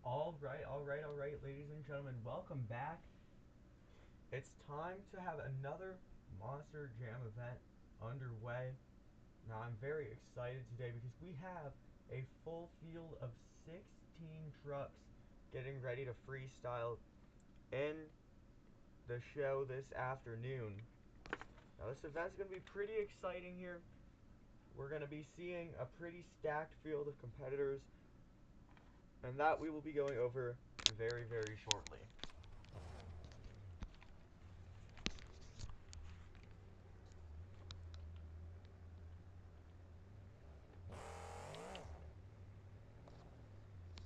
All right, ladies and gentlemen, welcome back. It's time to have another Monster Jam event underway. Now, I'm very excited today because we have a full field of 16 trucks getting ready to freestyle in the show this afternoon. Now, this event's going to be pretty exciting here. We're going to be seeing a pretty stacked field of competitors, and that we will be going over very, very shortly.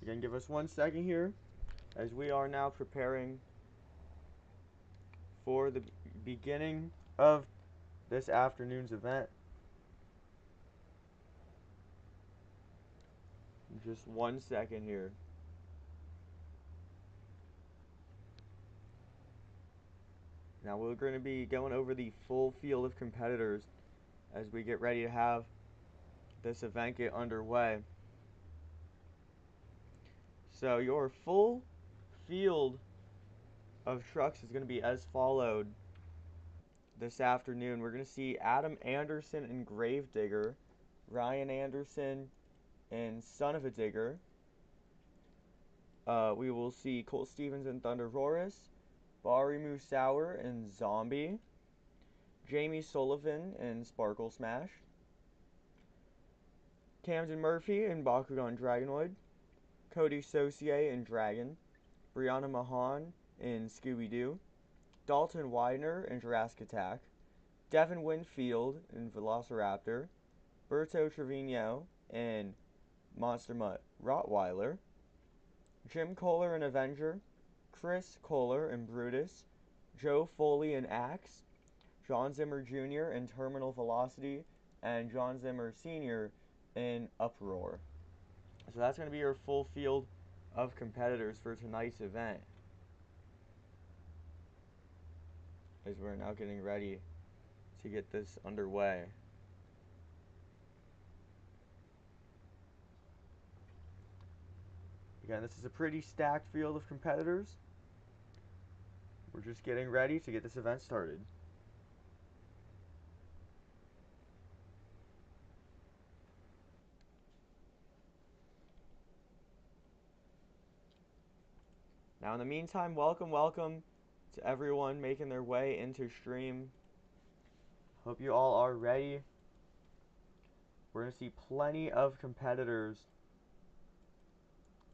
You can give us 1 second here as we are now preparing for the beginning of this afternoon's event. Just 1 second here. Now we're going to be going over the full field of competitors as we get ready to have this event get underway. So your full field of trucks is going to be as followed this afternoon. We're going to see Adam Anderson in Gravedigger, Ryan Anderson in Son of a Digger. We will see Colt Stevens in Thunder Roarus, Bari Musauer in Zombie, Jamie Sullivan in Sparkle Smash, Camden Murphy in Bakugan Dragonoid, Cody Saucier in Dragon, Brianna Mahan in Scooby-Doo, Dalton Widener in Jurassic Attack, Devin Winfield in Velociraptor, Berto Trevino in Monster Mutt Rottweiler, Jim Kohler in Avenger, Chris Kohler in Brutus, Joe Foley in Axe, John Zimmer Jr. in Terminal Velocity, and John Zimmer Sr. in Uproar. So that's going to be your full field of competitors for tonight's event, as we're now getting ready to get this underway. Again, this is a pretty stacked field of competitors. We're just getting ready to get this event started. Now, in the meantime, welcome to everyone making their way into stream. Hope you all are ready. We're going to see plenty of competitors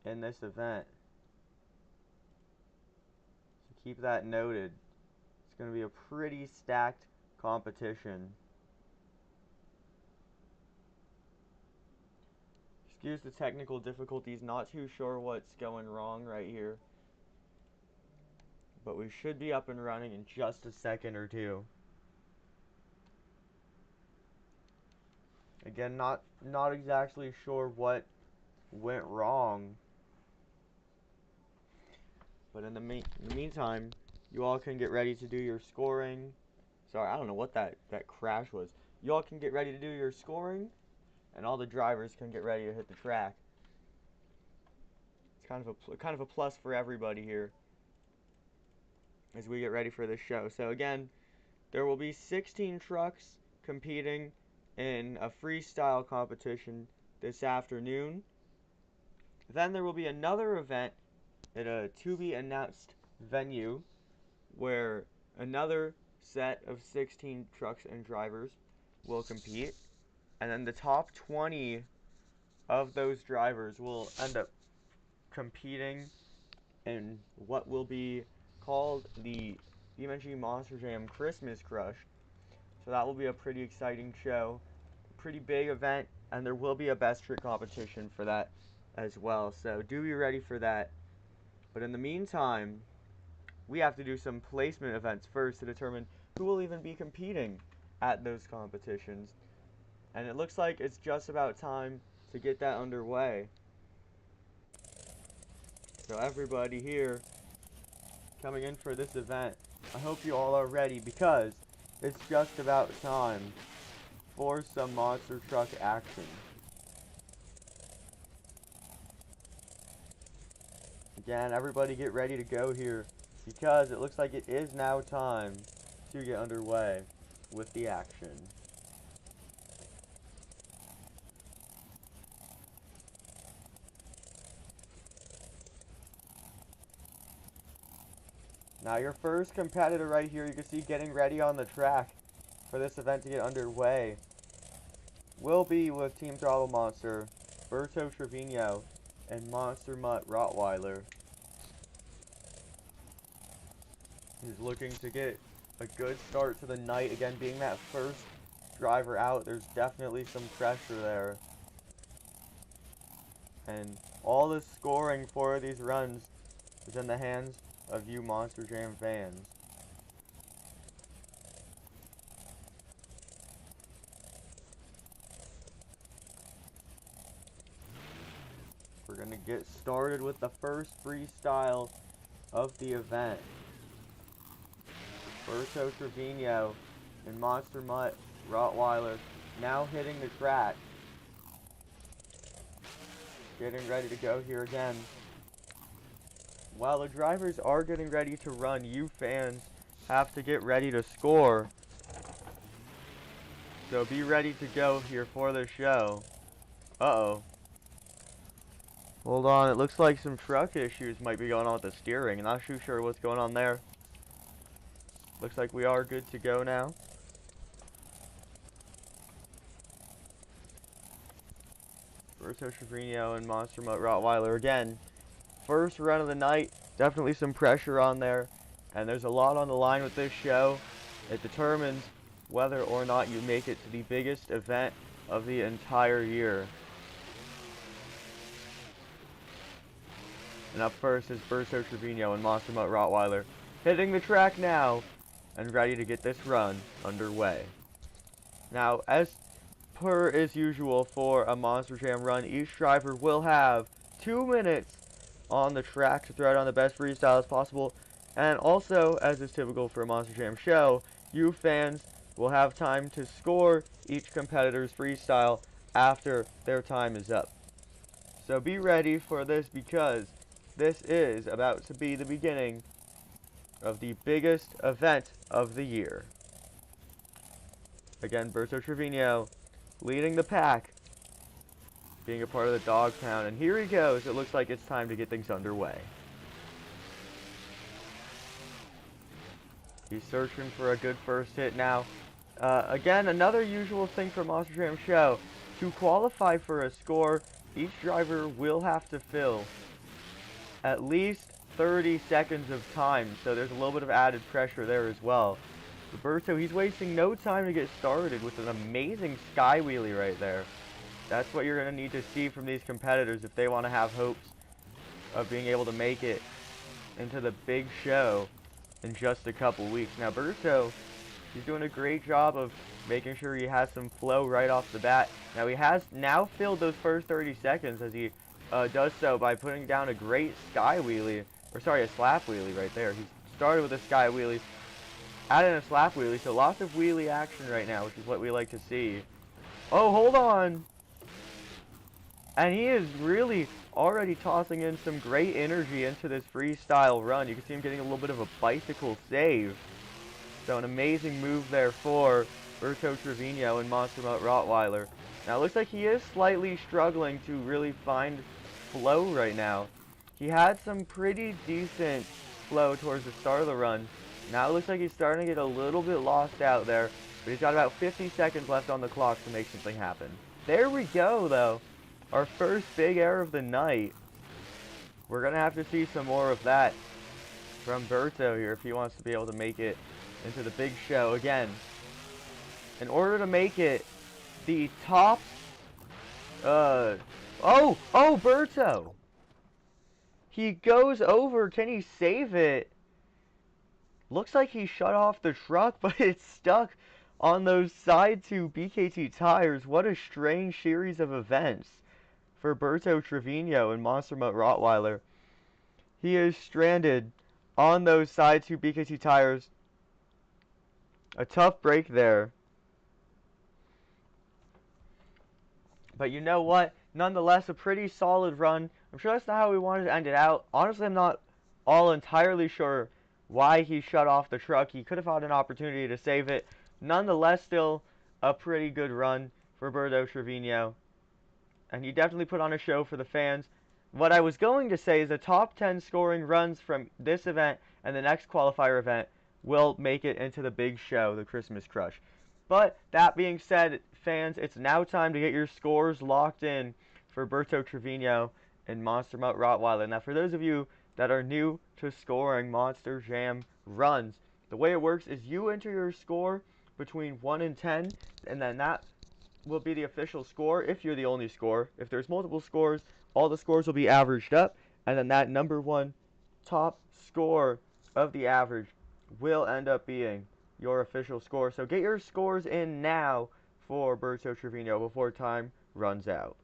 in this event, so keep that noted. It's going to be a pretty stacked competition. Excuse the technical difficulties, not too sure what's going wrong right here, but we should be up and running in just a second or two. Again, not exactly sure what went wrong, but in the meantime, you all can get ready to do your scoring. Sorry, I don't know what that crash was. You all can get ready to do your scoring, and all the drivers can get ready to hit the track. It's kind of a plus for everybody here as we get ready for this show. So again, there will be 16 trucks competing in a freestyle competition this afternoon. Then there will be another event at a to-be-announced venue where another set of 16 trucks and drivers will compete. And then the top 20 of those drivers will end up competing in what will be called the BeamNG Monster Jam Christmas Crush. So that will be a pretty exciting show, pretty big event, and there will be a best trick competition for that as well. So do be ready for that. But in the meantime, we have to do some placement events first to determine who will even be competing at those competitions. And it looks like it's just about time to get that underway. So everybody here coming in for this event, I hope you all are ready because it's just about time for some monster truck action. Again, everybody get ready to go here, because it looks like it is now time to get underway with the action. Now your first competitor right here, you can see getting ready on the track for this event to get underway, will be with Team Throttle Monster, Berto Trevino, and Monster Mutt Rottweiler. He's looking to get a good start to the night. Again, being that first driver out, there's definitely some pressure there. And all the scoring for these runs is in the hands of you Monster Jam fans. We're going to get started with the first freestyle of the event. Berto Trevino and Monster Mutt Rottweiler now hitting the track. Getting ready to go here again. While the drivers are getting ready to run, you fans have to get ready to score. So be ready to go here for the show. Uh-oh. Hold on, it looks like some truck issues might be going on with the steering. I'm not too sure what's going on there. Looks like we are good to go now. Berto Trevino and Monster Mutt Rottweiler again. First run of the night, definitely some pressure on there. And there's a lot on the line with this show. It determines whether or not you make it to the biggest event of the entire year. And up first is Berto Trevino and Monster Mutt Rottweiler, hitting the track now and ready to get this run underway. Now, as per is usual for a Monster Jam run, each driver will have 2 minutes on the track to throw out on the best freestyle as possible. And also, as is typical for a Monster Jam show, you fans will have time to score each competitor's freestyle after their time is up. So be ready for this, because this is about to be the beginning of the biggest event of the year. Again, Berto Trevino leading the pack, being a part of the dog pound. And here he goes. It looks like it's time to get things underway. He's searching for a good first hit now. Again, another usual thing for Monster Jam show. To qualify for a score, each driver will have to fill at least 30 seconds of time, so there's a little bit of added pressure there as well. Roberto, he's wasting no time to get started with an amazing sky wheelie right there. That's what you're going to need to see from these competitors if they want to have hopes of being able to make it into the big show in just a couple weeks. Now, Berto, he's doing a great job of making sure he has some flow right off the bat. Now, he has now filled those first 30 seconds as he does so by putting down a great sky wheelie, or sorry, a slap wheelie right there. He started with a sky wheelie, added a slap wheelie, so lots of wheelie action right now, which is what we like to see. Oh, hold on! And he is really already tossing in some great energy into this freestyle run. You can see him getting a little bit of a bicycle save. So an amazing move there for Berto Trevino and Monster Mutt Rottweiler. Now it looks like he is slightly struggling to really find flow right now. He had some pretty decent flow towards the start of the run. Now it looks like he's starting to get a little bit lost out there, but he's got about 50 seconds left on the clock to make something happen. There we go, though. Our first big air of the night. We're going to have to see some more of that from Berto here if he wants to be able to make it into the big show again. In order to make it the top... Oh, Berto! He goes over. Can he save it? Looks like he shut off the truck, but it's stuck on those side two BKT tires. What a strange series of events for Berto Trevino and Monster Mutt Rottweiler. He is stranded on those side two BKT tires. A tough break there. But you know what? Nonetheless, a pretty solid run I'm sure that's not how we wanted to end it out. Honestly, I'm not all entirely sure why he shut off the truck. He could have had an opportunity to save it. Nonetheless, still a pretty good run for Roberto Trevino. And he definitely put on a show for the fans. What I was going to say is the top 10 scoring runs from this event and the next qualifier event will make it into the big show, the Christmas Crush. But that being said, fans, it's now time to get your scores locked in for Roberto Trevino and Monster Mutt Rottweiler. Now, for those of you that are new to scoring Monster Jam runs, the way it works is you enter your score between 1 and 10, and then that will be the official score if you're the only scorer. If there's multiple scores, all the scores will be averaged up, and then that number one top score of the average will end up being your official score. So get your scores in now for Roberto Trevino before time runs out.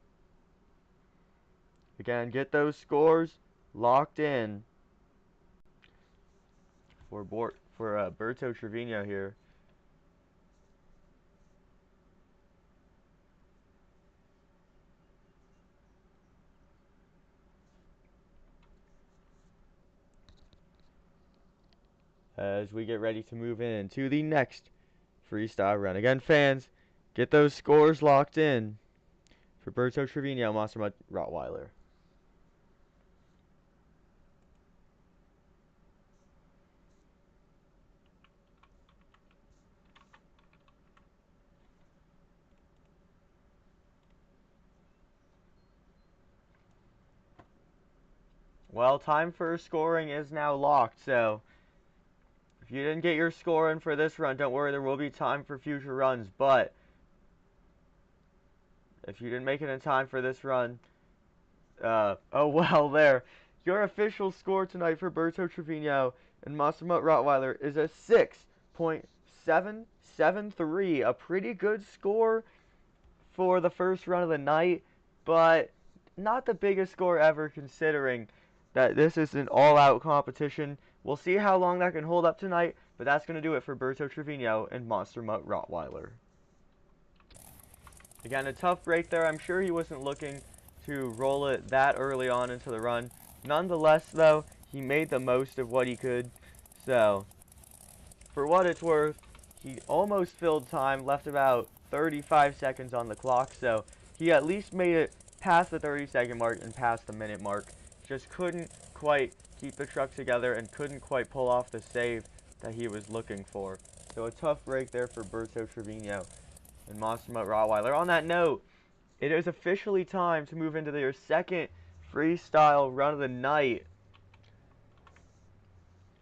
Again, get those scores locked in for Roberto Trevino here. As we get ready to move into the next freestyle run. Again, fans, get those scores locked in for Roberto Trevino, Monster Mutt Rottweiler. Well, time for scoring is now locked, so if you didn't get your score in for this run, don't worry, there will be time for future runs, but if you didn't make it in time for this run, oh well, there. Your official score tonight for Roberto Trevino and Monster Mutt Rottweiler is a 6.773, a pretty good score for the first run of the night, but not the biggest score ever considering that this is an all-out competition. We'll see how long that can hold up tonight, but that's going to do it for Roberto Trevino and Monster Mutt Rottweiler. Again, a tough break there. I'm sure he wasn't looking to roll it that early on into the run. Nonetheless, though, he made the most of what he could. So, for what it's worth, he almost filled time, left about 35 seconds on the clock. So, he at least made it past the 30-second mark and past the minute mark. Just couldn't quite keep the truck together and couldn't quite pull off the save that he was looking for. So, a tough break there for Roberto Trevino and Monster Mutt Rottweiler. On that note, it is officially time to move into their second freestyle run of the night.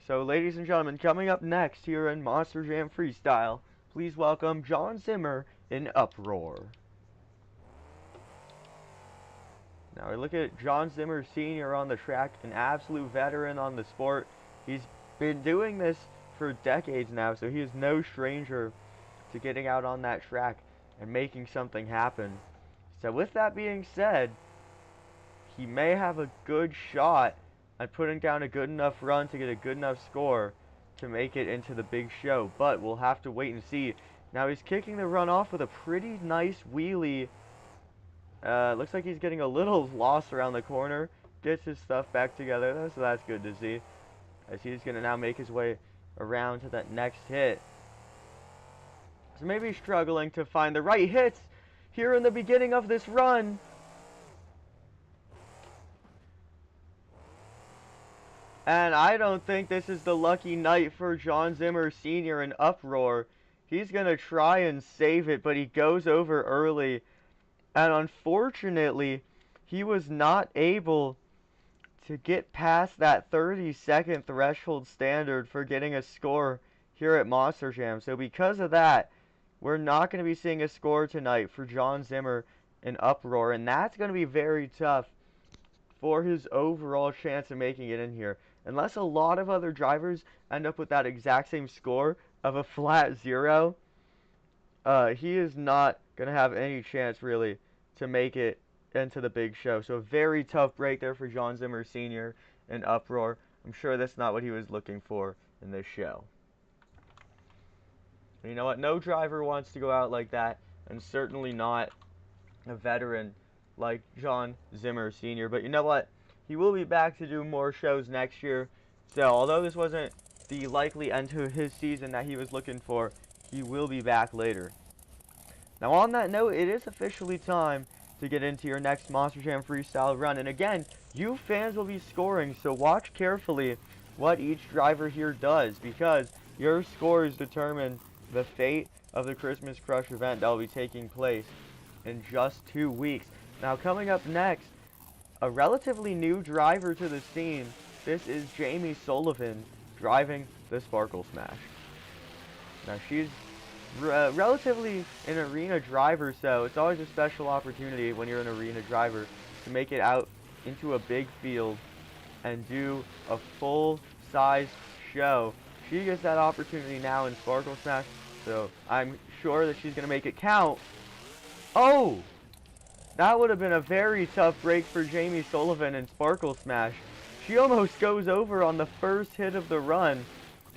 So, ladies and gentlemen, coming up next here in Monster Jam Freestyle, please welcome John Zimmer in Uproar. Now we look at John Zimmer Sr. on the track, an absolute veteran on the sport. He's been doing this for decades now, so he is no stranger to getting out on that track and making something happen. So with that being said, he may have a good shot at putting down a good enough run to get a good enough score to make it into the big show, but we'll have to wait and see. Now he's kicking the run off with a pretty nice wheelie. Looks like he's getting a little lost around the corner. Gets his stuff back together, so that's good to see. As he's going to now make his way around to that next hit. So maybe struggling to find the right hits here in the beginning of this run. And I don't think this is the lucky night for John Zimmer Sr. in Uproar. He's going to try and save it, but he goes over early. And unfortunately, he was not able to get past that 30-second threshold standard for getting a score here at Monster Jam. So because of that, we're not going to be seeing a score tonight for John Zimmer in Uproar. And that's going to be very tough for his overall chance of making it in here. Unless a lot of other drivers end up with that exact same score of a flat 0, he is not going to have any chance, really, to make it into the big show. So a very tough break there for John Zimmer Sr. in Uproar. I'm sure that's not what he was looking for in this show. And you know what? No driver wants to go out like that, and certainly not a veteran like John Zimmer Sr. But you know what? he will be back to do more shows next year. So although this wasn't the likely end to his season that he was looking for, he will be back later. Now on that note, it is officially time to get into your next Monster Jam Freestyle run. And again, you fans will be scoring, so watch carefully what each driver here does, because your scores determine the fate of the Christmas Crush event that will be taking place in just 2 weeks. Now coming up next, a relatively new driver to the scene. This is Jamie Sullivan driving the Sparkle Smash. Now she's relatively an arena driver, so it's always a special opportunity when you're an arena driver to make it out into a big field and do a full-size show. She gets that opportunity now in Sparkle Smash, so I'm sure that she's going to make it count. Oh! That would have been a very tough break for Jamie Sullivan in Sparkle Smash. She almost goes over on the first hit of the run.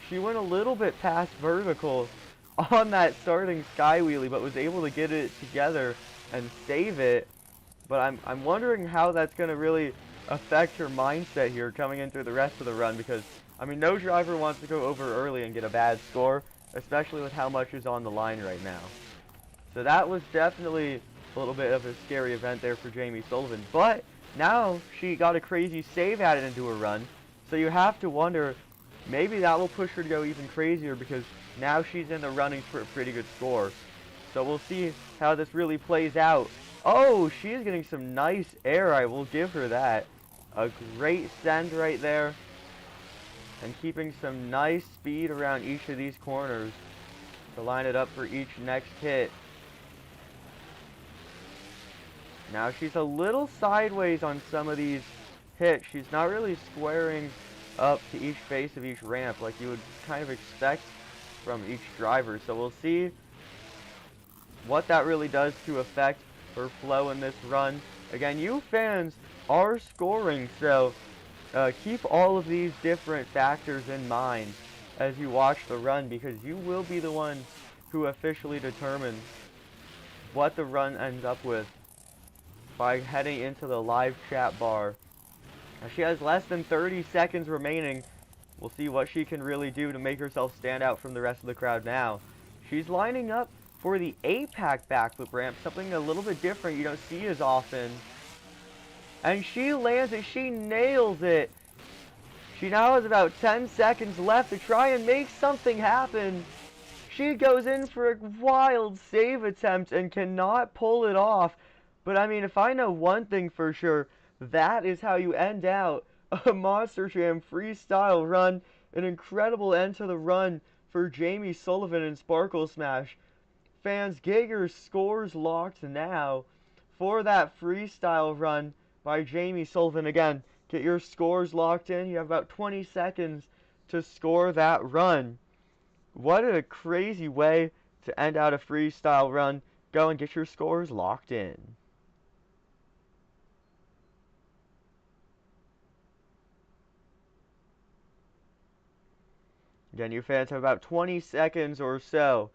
She went a little bit past vertical on that starting sky wheelie, but was able to get it together and save it. But I'm wondering how that's going to really affect her mindset here coming into the rest of the run, because, I mean, no driver wants to go over early and get a bad score, especially with how much is on the line right now. So that was definitely a little bit of a scary event there for Jamie Sullivan. But now she got a crazy save added into her run, so you have to wonder, maybe that will push her to go even crazier, because now she's in the running for a pretty good score. So we'll see how this really plays out. Oh, she's getting some nice air, I will give her that. A great send right there. And keeping some nice speed around each of these corners to line it up for each next hit. Now she's a little sideways on some of these hits. She's not really squaring up to each face of each ramp like you would kind of expect from each driver. So we'll see what that really does to affect her flow in this run. Again, you fans are scoring, so keep all of these different factors in mind as you watch the run, because you will be the ones who officially determine what the run ends up with by heading into the live chat bar. Now she has less than 30 seconds remaining. We'll see what she can really do to make herself stand out from the rest of the crowd now. She's lining up for the APAC backflip ramp, something a little bit different you don't see as often. And she lands it, she nails it. She now has about 10 seconds left to try and make something happen. She goes in for a wild save attempt and cannot pull it off. But I mean, if I know one thing for sure, that is how you end out a Monster Jam freestyle run. An incredible end to the run for Jamie Sullivan in Sparkle Smash. Fans, get your scores locked now for that freestyle run by Jamie Sullivan. Again, get your scores locked in. You have about 20 seconds to score that run. What a crazy way to end out a freestyle run. Go and get your scores locked in. Again, you fans have about 20 seconds or so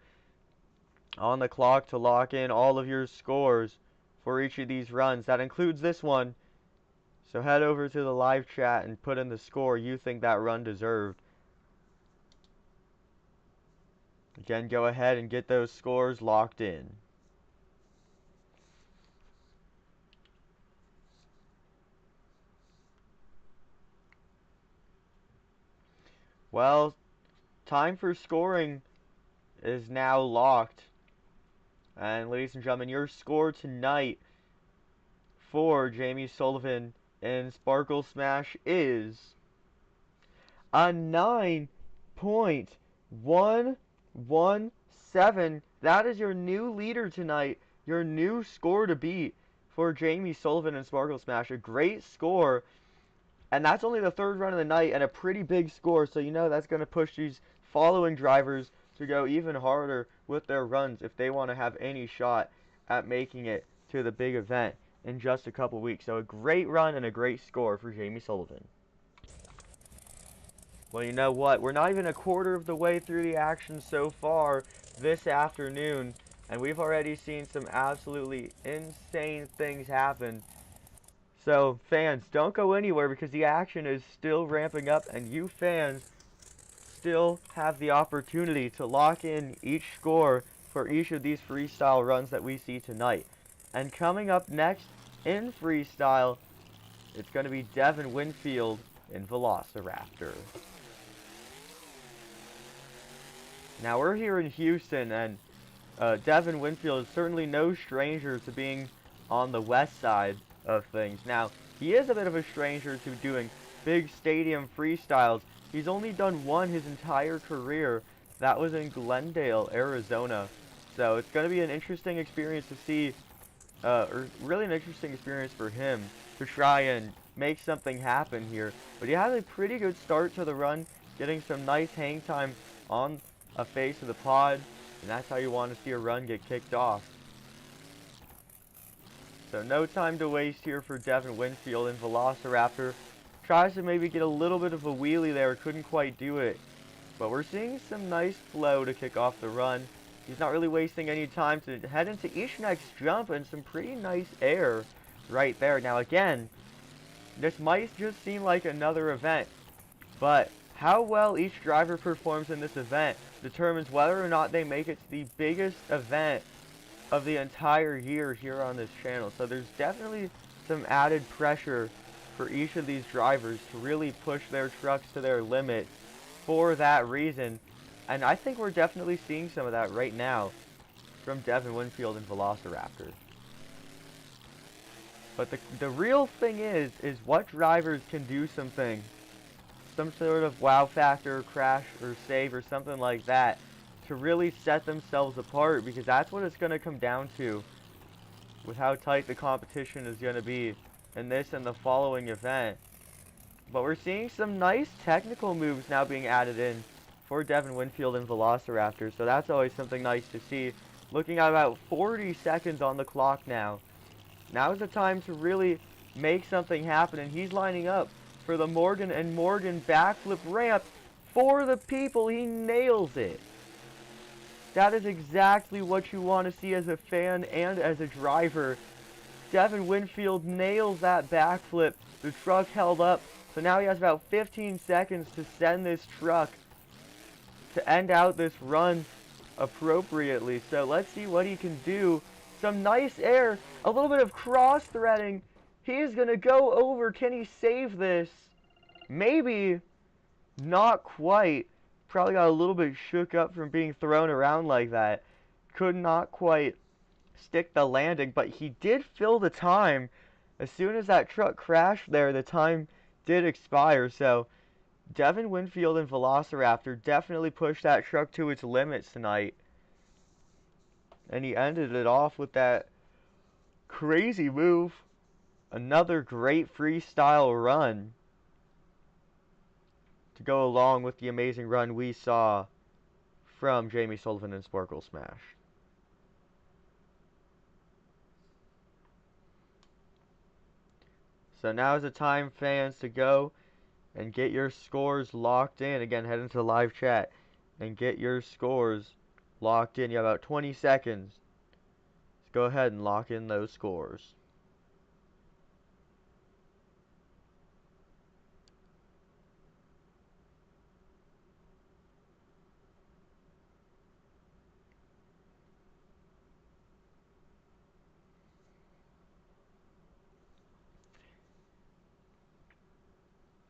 on the clock to lock in all of your scores for each of these runs. That includes this one. So head over to the live chat and put in the score you think that run deserved. Again, go ahead and get those scores locked in. Well, time for scoring is now locked. And ladies and gentlemen, your score tonight for Jamie Sullivan in Sparkle Smash is a 9.117. That is your new leader tonight, your new score to beat for Jamie Sullivan in Sparkle Smash. A great score, and that's only the third run of the night and a pretty big score, so you know that's going to push these following drivers to go even harder with their runs if they want to have any shot at making it to the big event in just a couple weeks. So a great run and a great score for Jamie Sullivan. Well, you know what? We're not even a quarter of the way through the action so far this afternoon, and we've already seen some absolutely insane things happen. So, fans, don't go anywhere because the action is still ramping up, and you fans still have the opportunity to lock in each score for each of these freestyle runs that we see tonight. And coming up next in freestyle, it's going to be Devin Winfield in Velociraptor. Now, we're here in Houston, and Devin Winfield is certainly no stranger to being on the west side of things. Now, he is a bit of a stranger to doing big stadium freestyles. He's only done one his entire career. That was in Glendale, Arizona. So it's going to be an interesting experience to see, or really an interesting experience for him to try and make something happen here. But he has a pretty good start to the run, getting some nice hang time on a face of the pod. And that's how you want to see a run get kicked off. So no time to waste here for Devin Winfield in Velociraptor. Tries to maybe get a little bit of a wheelie there, couldn't quite do it. But we're seeing some nice flow to kick off the run. He's not really wasting any time to head into each next jump, and some pretty nice air right there. Now again, this might just seem like another event, but how well each driver performs in this event determines whether or not they make it to the biggest event of the entire year here on this channel. So there's definitely some added pressure for each of these drivers to really push their trucks to their limit for that reason. And I think we're definitely seeing some of that right now from Devin Winfield and Velociraptor. But the real thing is what drivers can do something, some sort of wow factor, crash or save or something like that, to really set themselves apart, because that's what it's going to come down to with how tight the competition is going to be in this and the following event. But we're seeing some nice technical moves now being added in for Devin Winfield and Velociraptor, so that's always something nice to see. Looking at about 40 seconds on the clock now. Now's the time to really make something happen, and he's lining up for the Morgan and Morgan backflip ramp for the people. He nails it. That is exactly what you want to see as a fan and as a driver. Devin Winfield nails that backflip. The truck held up, so now he has about 15 seconds to send this truck to end out this run appropriately. So let's see what he can do. Some nice air, a little bit of cross-threading. He's going to go over. Can he save this? Maybe. Not quite. Probably got a little bit shook up from being thrown around like that. Could not quite stick the landing, but he did fill the time. As soon as that truck crashed there, the time did expire. So Devin Winfield and Velociraptor definitely pushed that truck to its limits tonight. And he ended it off with that crazy move. Another great freestyle run to go along with the amazing run we saw from Jamie Sullivan and Sparkle Smash. So now is the time, fans, to go and get your scores locked in. Again, head into the live chat and get your scores locked in. You have about 20 seconds. Let's go ahead and lock in those scores.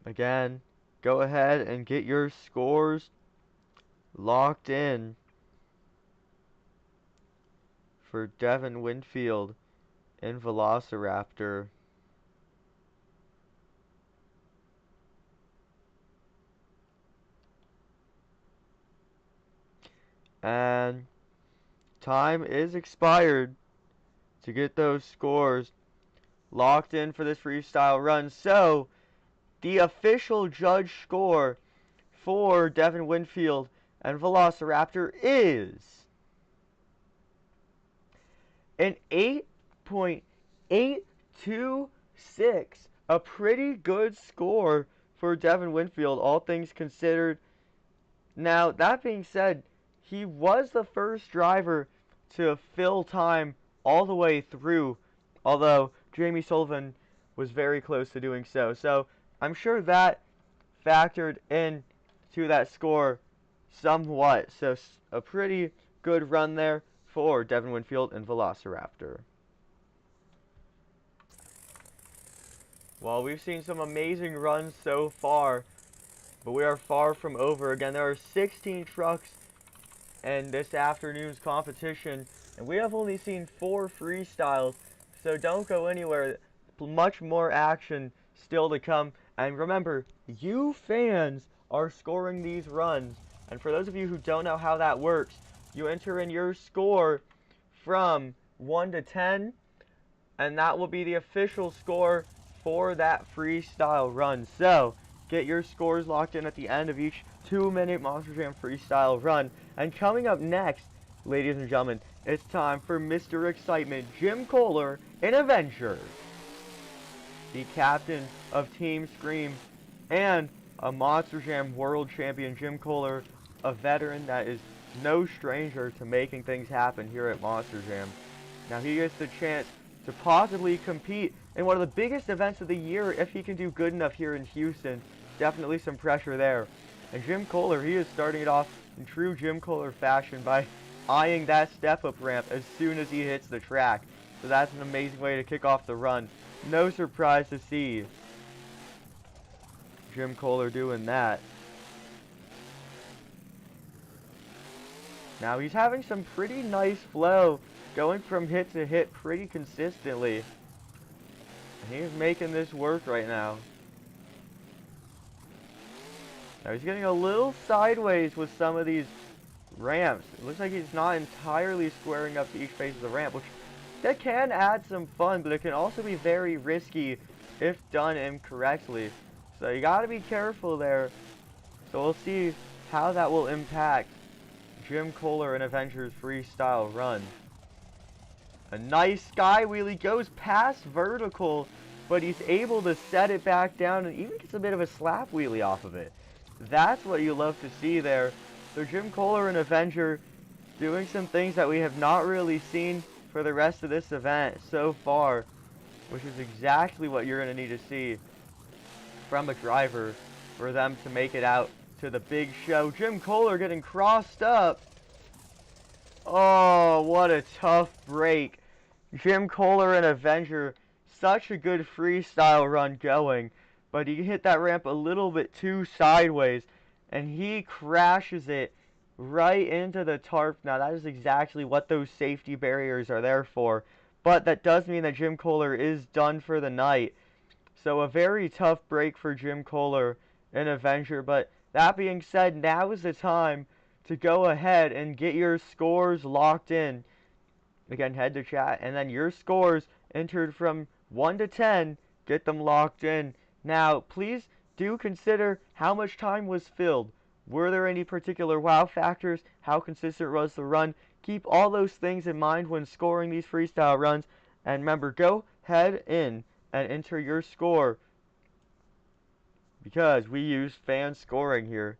Again, go ahead and get your scores locked in for Devin Winfield and Velociraptor. And time is expired to get those scores locked in for this freestyle run. So the official judge score for Devin Winfield and Velociraptor is an 8.826. A pretty good score for Devin Winfield, all things considered. Now, that being said, he was the first driver to fill time all the way through, although Jamie Sullivan was very close to doing so. So I'm sure that factored in to that score somewhat. So a pretty good run there for Devin Winfield and Velociraptor. Well, we've seen some amazing runs so far, but we are far from over. Again, there are 16 trucks in this afternoon's competition, and we have only seen 4 freestyles, so don't go anywhere. Much more action still to come. And remember, you fans are scoring these runs. And for those of you who don't know how that works, you enter in your score from 1 to 10, and that will be the official score for that freestyle run. So, get your scores locked in at the end of each 2-minute Monster Jam freestyle run. And coming up next, ladies and gentlemen, it's time for Mr. Excitement, Jim Kohler in Avenger, the captain of Team Scream, and a Monster Jam World Champion. Jim Kohler, a veteran that is no stranger to making things happen here at Monster Jam. Now he gets the chance to possibly compete in one of the biggest events of the year if he can do good enough here in Houston. Definitely some pressure there. And Jim Kohler, he is starting it off in true Jim Kohler fashion by eyeing that step-up ramp as soon as he hits the track. So that's an amazing way to kick off the run. No surprise to see Jim Kohler doing that. Now he's having some pretty nice flow, going from hit to hit pretty consistently. He's making this work right now. Now he's getting a little sideways with some of these ramps. It looks like he's not entirely squaring up to each face of the ramp, which that can add some fun, but it can also be very risky if done incorrectly. So you gotta be careful there. So we'll see how that will impact Jim Kohler and Avenger's freestyle run. A nice sky wheelie goes past vertical, but he's able to set it back down and even gets a bit of a slap wheelie off of it. That's what you love to see there. So Jim Kohler and Avenger doing some things that we have not really seen for the rest of this event so far, which is exactly what you're going to need to see from a driver for them to make it out to the big show. Jim Kohler getting crossed up. Oh, what a tough break. Jim Kohler and Avenger, such a good freestyle run going, but he hit that ramp a little bit too sideways, and he crashes it right into the tarp. Now, that is exactly what those safety barriers are there for, but that does mean that Jim Kohler is done for the night. So a very tough break for Jim Kohler and Avenger, but that being said, now is the time to go ahead and get your scores locked in. Again, head to chat, and then your scores entered from 1 to 10, get them locked in. Now, please do consider how much time was filled. Were there any particular wow factors? How consistent was the run? Keep all those things in mind when scoring these freestyle runs. And remember, go head in and enter your score, because we use fan scoring here.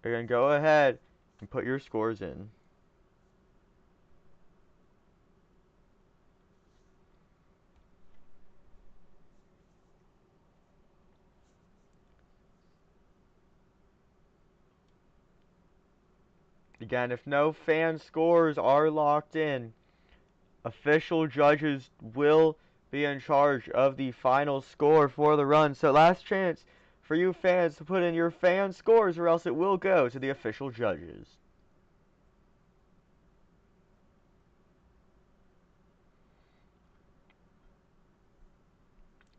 Again, go ahead and put your scores in. Again, if no fan scores are locked in, official judges will be in charge of the final score for the run. So last chance for you fans to put in your fan scores, or else it will go to the official judges.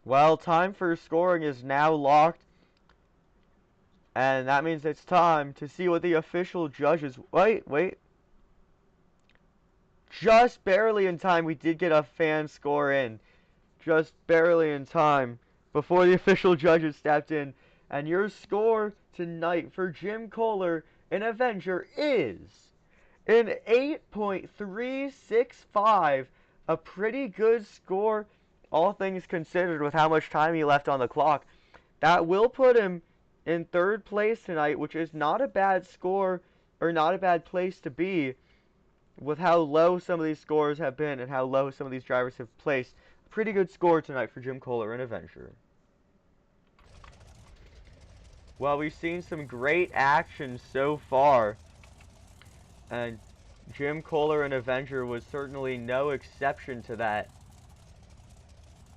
Well, time for scoring is now locked, and that means it's time to see what the official judges... Wait. Just barely in time, we did get a fan score in. Just barely in time before the official judges stepped in. And your score tonight for Jim Kohler and Avenger is an 8.365. A pretty good score, all things considered, with how much time he left on the clock. That will put him in 3rd place tonight, which is not a bad score, or not a bad place to be, with how low some of these scores have been and how low some of these drivers have placed. pretty good score tonight for Jim Kohler and Avenger. Well, we've seen some great action so far, and Jim Kohler and Avenger was certainly no exception to that.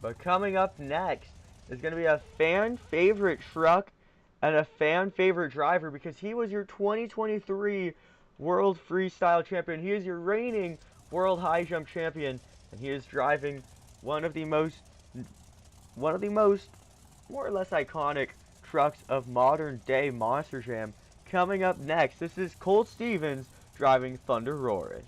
But coming up next is going to be a fan favorite truck and a fan favorite driver, because he was your 2023 World Freestyle Champion. He is your reigning World High Jump Champion, and he is driving one of the most more or less iconic trucks of modern day Monster Jam. Coming up next, this is Colt Stevens driving Thunder Roarus.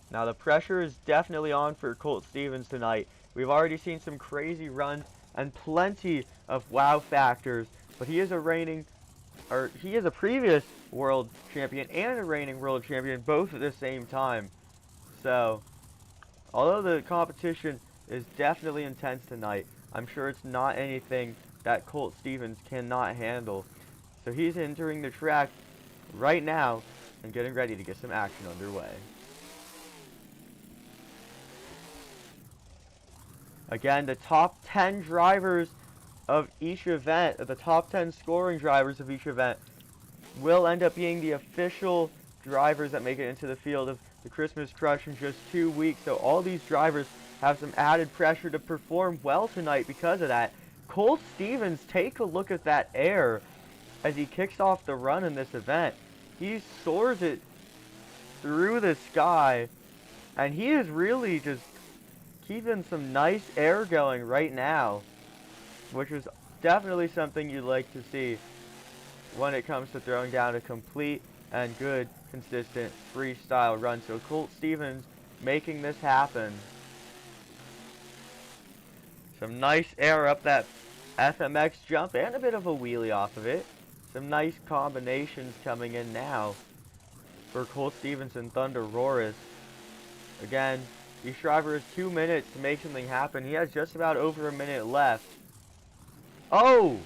Now the pressure is definitely on for Colt Stevens tonight. We've already seen some crazy runs and plenty of wow factors, but he is a previous world champion and a reigning world champion, both at the same time. So, although the competition is definitely intense tonight, I'm sure it's not anything that Colt Stevens cannot handle. So he's entering the track right now and getting ready to get some action underway. Again, the top 10 drivers of each event, the top 10 scoring drivers of each event, will end up being the official drivers that make it into the field of the Christmas Crush in just 2 weeks. So all these drivers have some added pressure to perform well tonight because of that. Colt Stevens, take a look at that air as he kicks off the run in this event. He soars it through the sky, and he is really just keeping some nice air going right now, which is definitely something you'd like to see when it comes to throwing down a complete and good, consistent freestyle run. So Colt Stevens making this happen. Some nice air up that FMX jump and a bit of a wheelie off of it. Some nice combinations coming in now for Colt Stevens and Thunder Roarus. Again, each driver has 2 minutes to make something happen. He has just about over a minute left. Oh!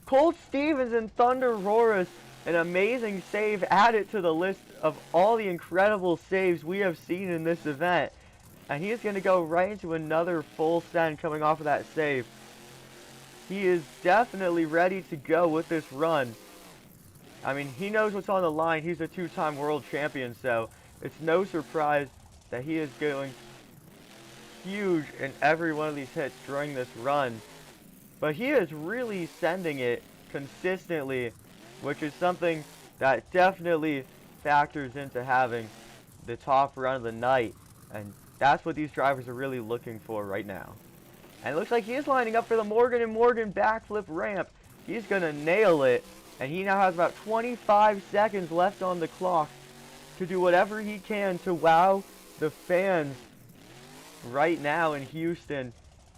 Colt Stevens and Thunder Roarus, an amazing save added to the list of all the incredible saves we have seen in this event. And he is going to go right into another full send coming off of that save. He is definitely ready to go with this run. I mean, he knows what's on the line. He's a 2-time world champion, so it's no surprise that he is going huge in every one of these hits during this run. But he is really sending it consistently, which is something that definitely factors into having the top run of the night. And that's what these drivers are really looking for right now. And it looks like he is lining up for the Morgan & Morgan backflip ramp. He's going to nail it. And he now has about 25 seconds left on the clock to do whatever he can to wow the fans right now in Houston.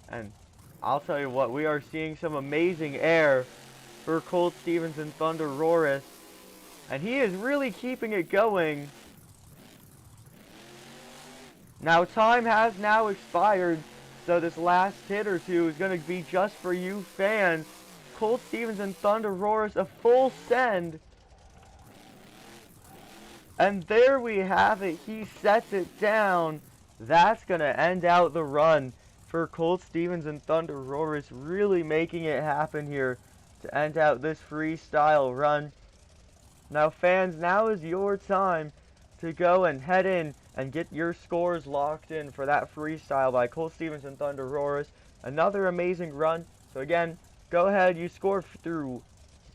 And I'll tell you what, we are seeing some amazing air for Colt Stevens and Thunder Roarus. And he is really keeping it going. Now time has now expired, so this last hit or two is going to be just for you fans. Colt Stevens and Thunder Roarus, a full send. And there we have it. He sets it down. That's going to end out the run for Colt Stevens and Thunder Roarus, really making it happen here to end out this freestyle run. Now fans, now is your time to go and head in and get your scores locked in for that freestyle by Colt Stevens and Thunder Roarus. Another amazing run. So again, go ahead, you score through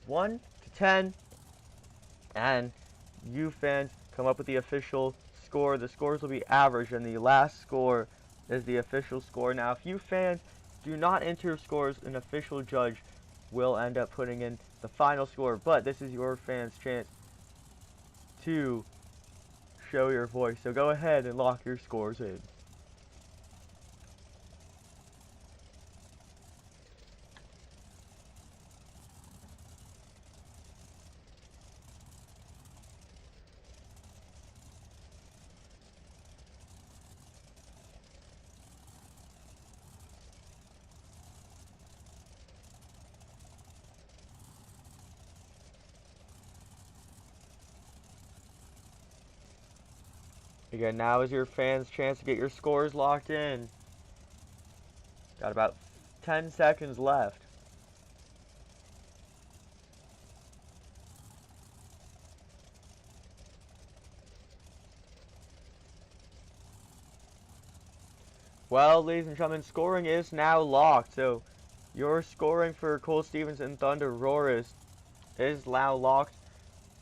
1 to 10, and you fans come up with the official score. The scores will be average, and the last score is the official score. Now, if you fans do not enter scores, an official judge will end up putting in the final score, but this is your fans' chance to show your voice. So go ahead and lock your scores in. Again, now is your fans' chance to get your scores locked in. Got about 10 seconds left. Well, ladies and gentlemen, scoring is now locked. So your scoring for Cole Stevens and Thunder Roars is now locked.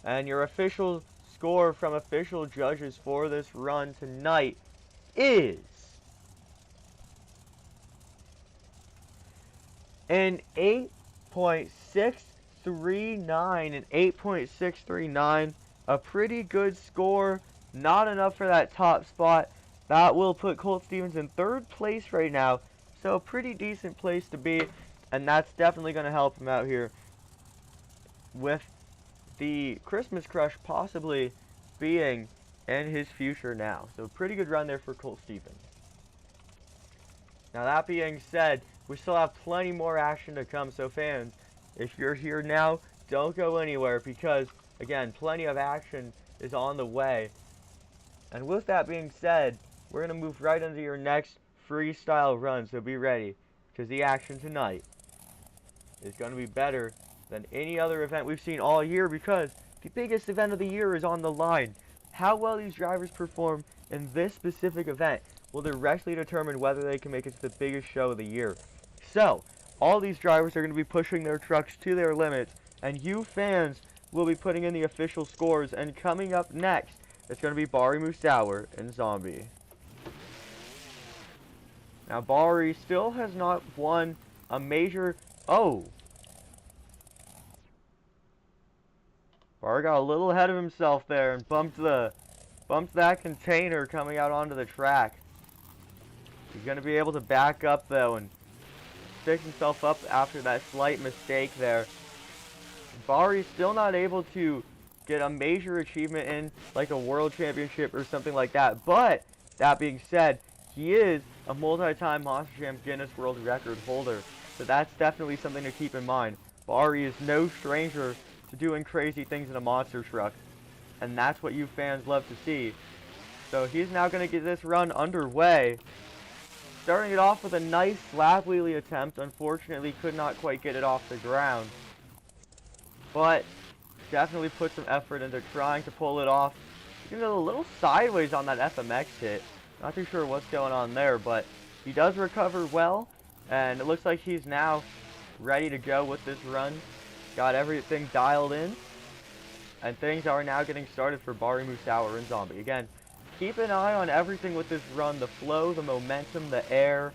And your official score from official judges for this run tonight is an 8.639. An 8.639. A pretty good score. Not enough for that top spot. That will put Colt Stevens in 3rd place right now. So a pretty decent place to be. And that's definitely going to help him out here with the Christmas Crush possibly being in his future now. So pretty good run there for Colt Stevens. Now that being said, we still have plenty more action to come. So fans, if you're here now, don't go anywhere because, again, plenty of action is on the way. And with that being said, we're going to move right into your next freestyle run. So be ready, because the action tonight is going to be better than any other event we've seen all year, because the biggest event of the year is on the line. How well these drivers perform in this specific event will directly determine whether they can make it to the biggest show of the year. So, all these drivers are going to be pushing their trucks to their limits, and you fans will be putting in the official scores. And coming up next, it's going to be Bari Musauer and Zombie. Now, Bari still has not won a major... Oh! Bari got a little ahead of himself there and bumped that container coming out onto the track. He's going to be able to back up, though, and pick himself up after that slight mistake there. Bari's still not able to get a major achievement in, like a world championship or something like that. But, that being said, he is a multi-time Monster Jam Guinness World Record holder. So that's definitely something to keep in mind. Bari is no stranger to doing crazy things in a monster truck. And that's what you fans love to see. So he's now going to get this run underway. Starting it off with a nice slap wheelie attempt. Unfortunately, could not quite get it off the ground. But definitely put some effort into trying to pull it off. He's a little sideways on that FMX hit. Not too sure what's going on there, but he does recover well. And it looks like he's now ready to go with this run. Got everything dialed in. And things are now getting started for Bari Musauer and Zombie. Again, keep an eye on everything with this run. The flow, the momentum, the air.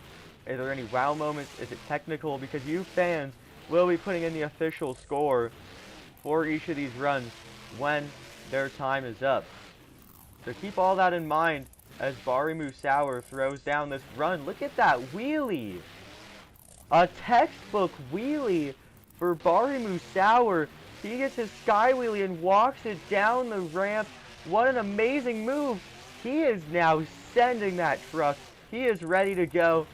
Is there any wow moments? Is it technical? Because you fans will be putting in the official score for each of these runs when their time is up. So keep all that in mind as Bari Musauer throws down this run. Look at that wheelie. A textbook wheelie for Bari Musauer. He gets his sky wheelie and walks it down the ramp. What an amazing move. He is now sending that truck. He is ready to go.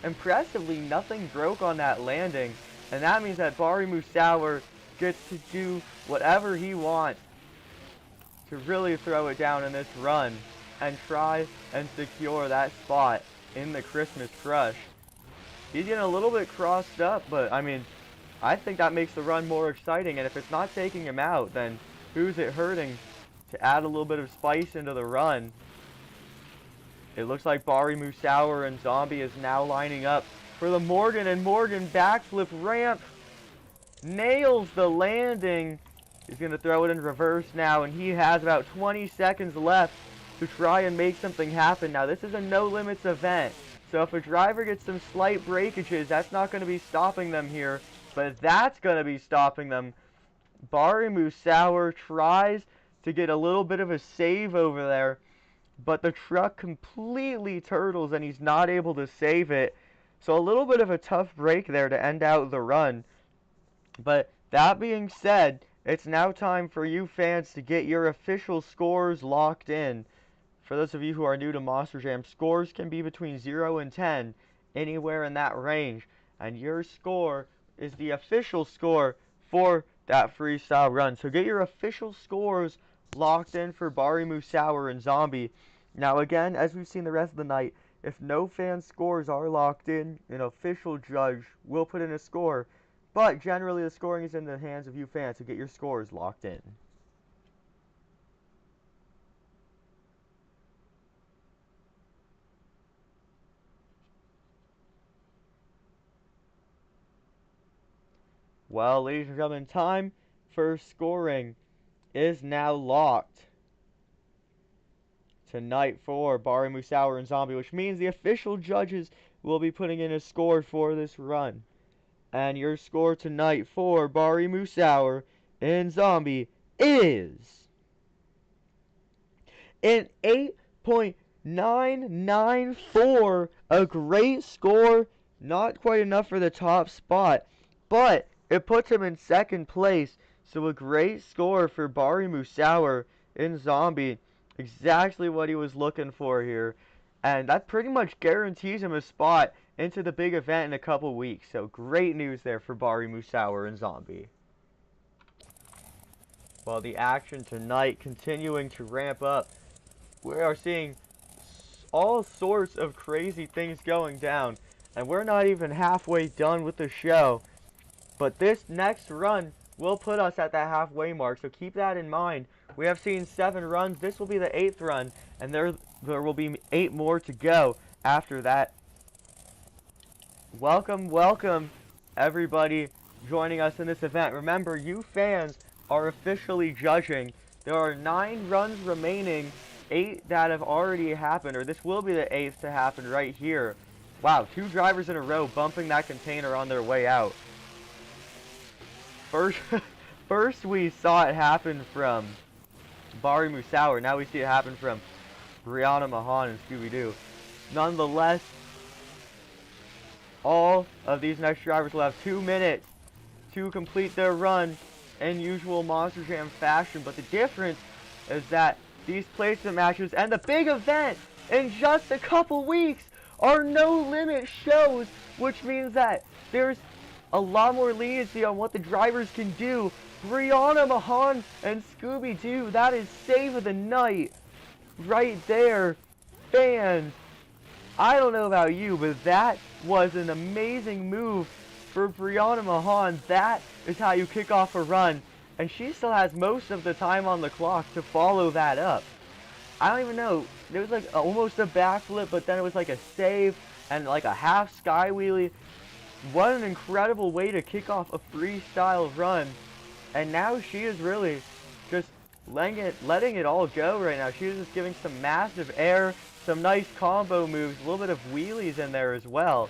Impressively, nothing broke on that landing. And that means that Bari Musauer gets to do whatever he wants to really throw it down in this run and try and secure that spot in the Christmas Crush. He's getting a little bit crossed up, but I mean, I think that makes the run more exciting. And if it's not taking him out, then who's it hurting to add a little bit of spice into the run? It looks like Bari Musauer and Zombie is now lining up for the Morgan and Morgan backflip ramp. Nails the landing. He's going to throw it in reverse now, and he has about 20 seconds left to try and make something happen. Now, this is a no-limits event, so if a driver gets some slight breakages, that's not going to be stopping them here, but that's going to be stopping them. Bari Musauer tries to get a little bit of a save over there, but the truck completely turtles, and he's not able to save it. So a little bit of a tough break there to end out the run. But that being said, it's now time for you fans to get your official scores locked in. For those of you who are new to Monster Jam, scores can be between 0 and 10, anywhere in that range. And your score is the official score for that freestyle run. So get your official scores locked in for Bari Musauer and Zombie. Now again, as we've seen the rest of the night, if no fan scores are locked in, an official judge will put in a score, but generally the scoring is in the hands of you fans to get your scores locked in. Well, ladies and gentlemen, time for scoring is now locked tonight for Bari Musauer and Zombie, which means the official judges will be putting in a score for this run. And your score tonight for Bari Musauer and Zombie is an 8.994, a great score. Not quite enough for the top spot, but it puts him in second place. So a great score for Bari Musauer in Zombie. Exactly what he was looking for here. And that pretty much guarantees him a spot into the big event in a couple weeks. So great news there for Bari Musauer and Zombie. While the action tonight continuing to ramp up, we are seeing all sorts of crazy things going down. And we're not even halfway done with the show. But this next run will put us at that halfway mark, so keep that in mind. We have seen 7 runs. This will be the 8th run, and there will be 8 more to go after that. Welcome, everybody joining us in this event. Remember, you fans are officially judging. There are 9 runs remaining, 8 that have already happened, or this will be the 8th to happen right here. Wow, 2 drivers in a row bumping that container on their way out. First we saw it happen from Bari Musauer. Now we see it happen from Brianna Mahan and Scooby-Doo. Nonetheless, all of these next drivers will have 2 minutes to complete their run in usual Monster Jam fashion. But the difference is that these placement matches and the big event in just a couple weeks are no limit shows, which means that there's a lot more leniency on what the drivers can do. Brianna Mahan and Scooby-Doo, that is save of the night right there. Fans, I don't know about you, but that was an amazing move for Brianna Mahan. That is how you kick off a run, and she still has most of the time on the clock to follow that up. I don't even know, it was like almost a backflip, but then it was like a save and like a half sky wheelie. What an incredible way to kick off a freestyle run. And now she is really just letting it all go right now. She is just giving some massive air, some nice combo moves, a little bit of wheelies in there as well.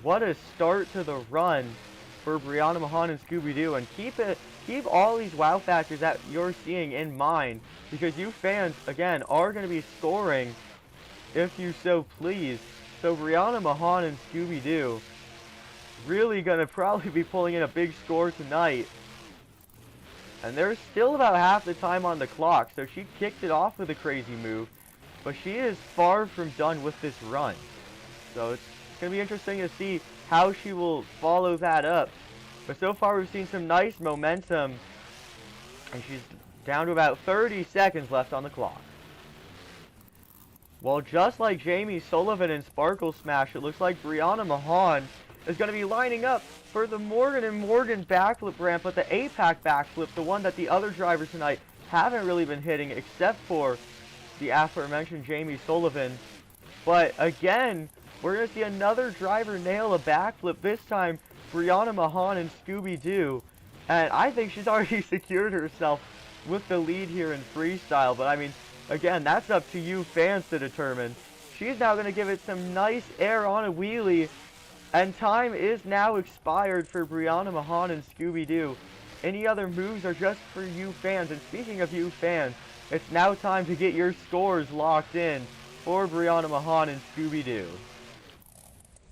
What a start to the run for Brianna Mahan and Scooby-Doo. And keep all these wow factors that you're seeing in mind, because you fans, again, are going to be scoring if you so please. So Brianna Mahan and Scooby-Doo really going to probably be pulling in a big score tonight. And there's still about half the time on the clock, so she kicked it off with a crazy move. But she is far from done with this run. So it's going to be interesting to see how she will follow that up. But so far we've seen some nice momentum. And she's down to about 30 seconds left on the clock. Well, just like Jamie Sullivan in Sparkle Smash, it looks like Brianna Mahan is going to be lining up for the Morgan & Morgan backflip ramp, but the APAC backflip, the one that the other drivers tonight haven't really been hitting, except for the aforementioned Jamie Sullivan. But again, we're going to see another driver nail a backflip, this time Brianna Mahan and Scooby-Doo. And I think she's already secured herself with the lead here in freestyle, but I mean, again, that's up to you fans to determine. She's now going to give it some nice air on a wheelie. And time is now expired for Brianna Mahan and Scooby-Doo. Any other moves are just for you fans. And speaking of you fans, it's now time to get your scores locked in for Brianna Mahan and Scooby-Doo.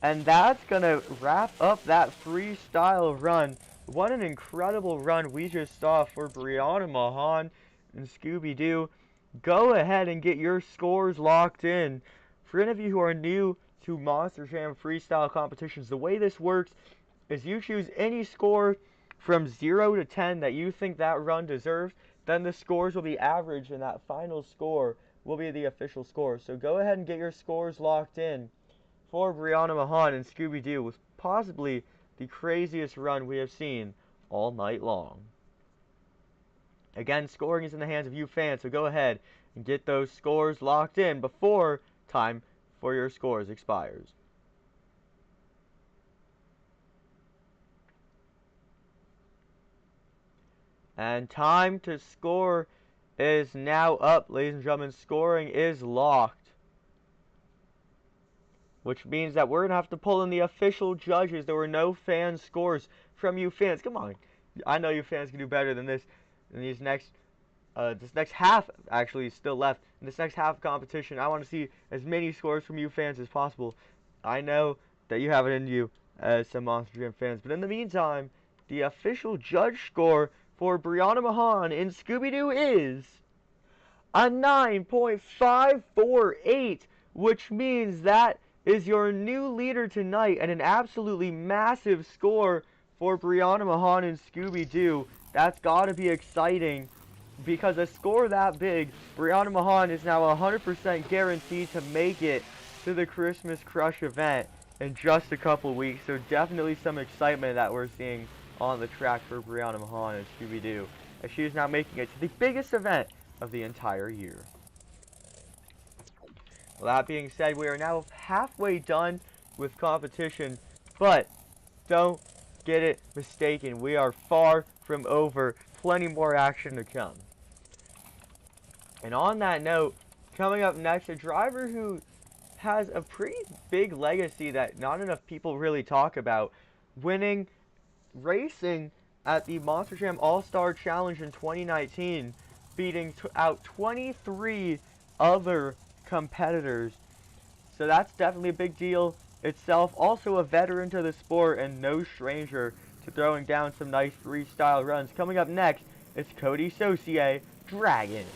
And that's going to wrap up that freestyle run. What an incredible run we just saw for Brianna Mahan and Scooby-Doo. Go ahead and get your scores locked in. For any of you who are new to Monster Jam freestyle competitions, the way this works is you choose any score from 0 to 10 that you think that run deserves. Then the scores will be averaged, and that final score will be the official score. So go ahead and get your scores locked in for Brianna Mahan and Scooby-Doo with possibly the craziest run we have seen all night long. Again, scoring is in the hands of you fans, so go ahead and get those scores locked in before time for your scores expires. And time to score is now up, ladies and gentlemen. Scoring is locked, which means that we're going to have to pull in the official judges. There were no fan scores from you fans. Come on. I know you fans can do better than this. In these next, this next half actually is still left. In this next half of competition, I want to see as many scores from you fans as possible. I know that you have it in you as some Monster Jam fans. But in the meantime, the official judge score for Brianna Mahan in Scooby-Doo is a 9.548, which means that is your new leader tonight, and an absolutely massive score for Brianna Mahan and Scooby-Doo. That's got to be exciting, because a score that big, Brianna Mahan is now 100% guaranteed to make it to the Christmas Crush event in just a couple weeks. So definitely some excitement that we're seeing on the track for Brianna Mahan and Scooby-Doo, as she is now making it to the biggest event of the entire year. Well, that being said, we are now halfway done with competition, but don't get it mistaken. We are far from over. Plenty more action to come. And on that note, coming up next, a driver who has a pretty big legacy that not enough people really talk about, winning racing at the Monster Jam All-Star Challenge in 2019, beating out 23 other competitors. So that's definitely a big deal itself. Also a veteran to the sport and no stranger to throwing down some nice freestyle runs. Coming up next, it's Cody Saucier, Dragon.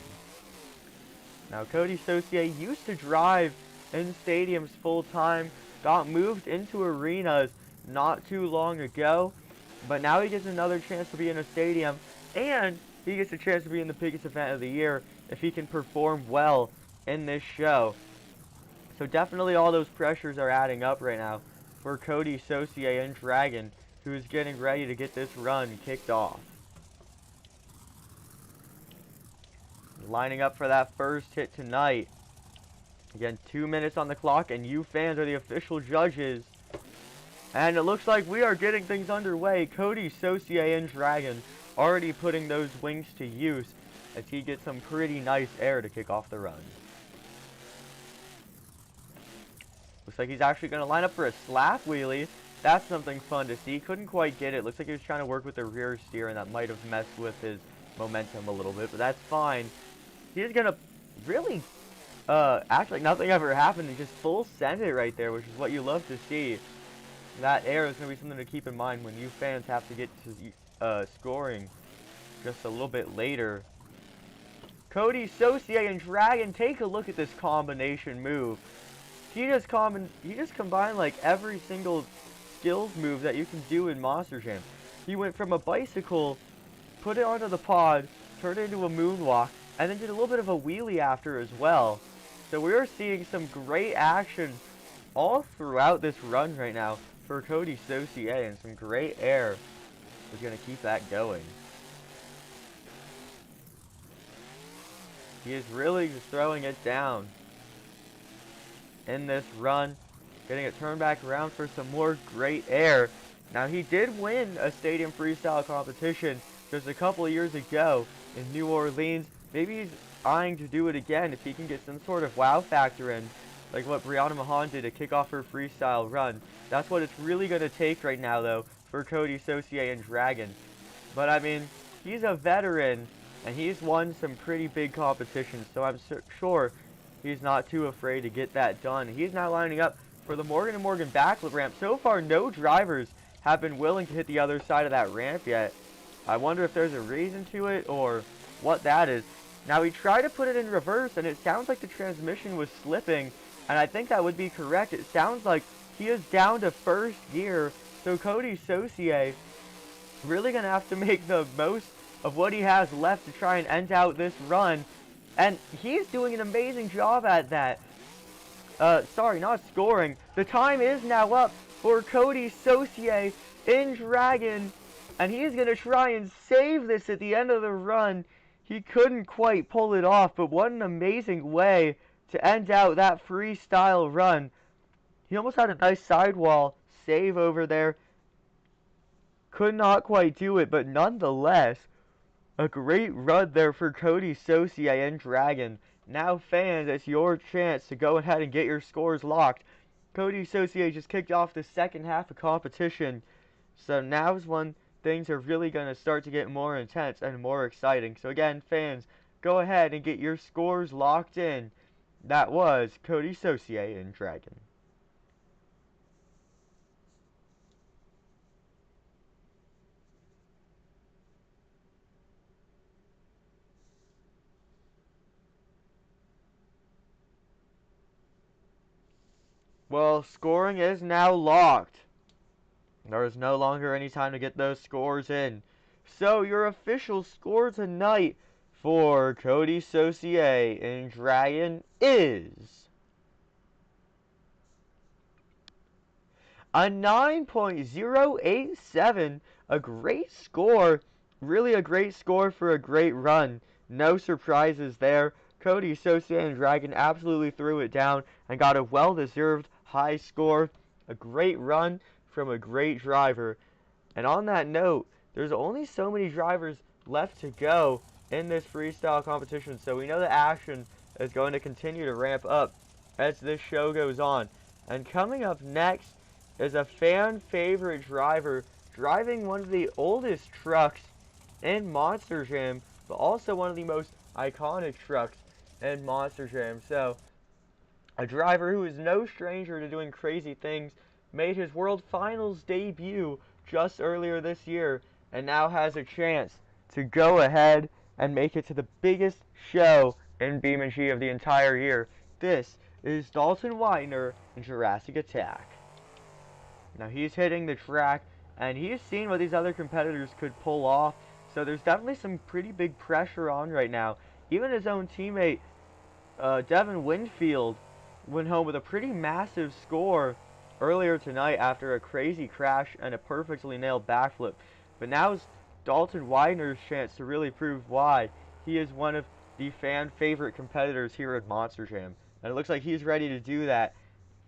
Now Cody Saucier used to drive in stadiums full time, got moved into arenas not too long ago, but now he gets another chance to be in a stadium, and he gets a chance to be in the biggest event of the year if he can perform well in this show. So definitely all those pressures are adding up right now for Cody Saucier and Dragon, who is getting ready to get this run kicked off. Lining up for that first hit tonight. Again, 2 minutes on the clock, and you fans are the official judges. And it looks like we are getting things underway. Cody Saucier and Dragon already putting those wings to use as he gets some pretty nice air to kick off the run. Looks like he's actually going to line up for a slap wheelie. That's something fun to see. Couldn't quite get it. Looks like he was trying to work with the rear steer, and that might have messed with his momentum a little bit, but that's fine. He's going to really act like nothing ever happened and just full send it right there, which is what you love to see. That air is going to be something to keep in mind when you fans have to get to scoring just a little bit later. Cody Saucier and Dragon, take a look at this combination move. He just combined like every single skills move that you can do in Monster Jam. He went from a bicycle, put it onto the pod, turned it into a moonwalk, and then did a little bit of a wheelie after as well. So we are seeing some great action all throughout this run right now for Cody Saucier, and some great air is going to keep that going. He is really just throwing it down in this run, getting it turned back around for some more great air. Now, he did win a stadium freestyle competition just a couple of years ago in New Orleans. Maybe he's eyeing to do it again if he can get some sort of wow factor in, like what Brianna Mahan did to kick off her freestyle run. That's what it's really going to take right now, though, for Cody Saucier and Dragon. But, I mean, he's a veteran, and he's won some pretty big competitions, so I'm sure he's not too afraid to get that done. He's now lining up for the Morgan & Morgan backflip ramp. So far, no drivers have been willing to hit the other side of that ramp yet. I wonder if there's a reason to it or what that is. Now, he tried to put it in reverse, and it sounds like the transmission was slipping, and I think that would be correct. It sounds like he is down to first gear, so Cody Saucier really going to have to make the most of what he has left to try and end out this run. And he's doing an amazing job at that. Sorry, not scoring. The time is now up for Cody Saucier in Dragon. And he's going to try and save this at the end of the run. He couldn't quite pull it off, but what an amazing way to end out that freestyle run. He almost had a nice sidewall save over there. Could not quite do it, but nonetheless, a great run there for Cody Saucier and Dragon. Now, fans, it's your chance to go ahead and get your scores locked. Cody Saucier just kicked off the second half of competition, so now's when things are really going to start to get more intense and more exciting. So again, fans, go ahead and get your scores locked in. That was Cody Saucier and Dragon. Well, scoring is now locked. There is no longer any time to get those scores in. So your official score tonight for Cody Saucier and Dragon is a 9.087. A great score. Really a great score for a great run. No surprises there. Cody Saucier and Dragon absolutely threw it down and got a well-deserved high score. A great run from a great driver. And on that note, there's only so many drivers left to go in this freestyle competition, so we know the action is going to continue to ramp up as this show goes on. And coming up next is a fan favorite driver driving one of the oldest trucks in Monster Jam, but also one of the most iconic trucks in Monster Jam. So a driver who is no stranger to doing crazy things, made his World Finals debut just earlier this year, and now has a chance to go ahead and make it to the biggest show in BeamNG of the entire year. This is Dalton Widener in Jurassic Attack. Now he's hitting the track, and he's seen what these other competitors could pull off, so there's definitely some pretty big pressure on right now. Even his own teammate, Devin Winfield, went home with a pretty massive score earlier tonight after a crazy crash and a perfectly nailed backflip. But now's Dalton Widener's chance to really prove why he is one of the fan favorite competitors here at Monster Jam. And it looks like he's ready to do that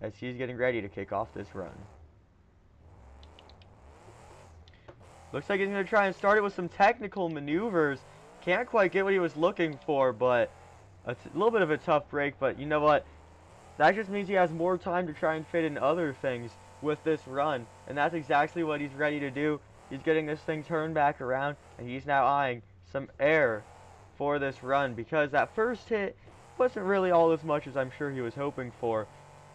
as he's getting ready to kick off this run. Looks like he's going to try and start it with some technical maneuvers. Can't quite get what he was looking for, but a little bit of a tough break. But you know what? That just means he has more time to try and fit in other things with this run. And that's exactly what he's ready to do. He's getting this thing turned back around, and he's now eyeing some air for this run, because that first hit wasn't really all as much as I'm sure he was hoping for.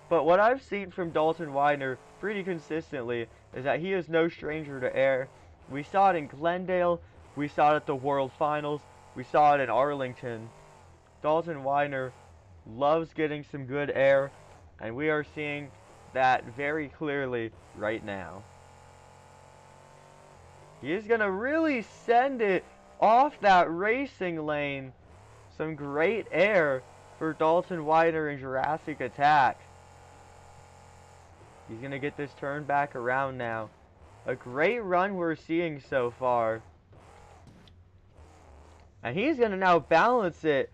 But what I've seen from Dalton Widener pretty consistently is that he is no stranger to air. We saw it in Glendale, we saw it at the World Finals, we saw it in Arlington. Dalton Widener loves getting some good air, and we are seeing that very clearly right now. He is going to really send it off that racing lane. Some great air for Dalton Widener in Jurassic Attack. He's going to get this turned back around now. A great run we're seeing so far. And he's going to now balance it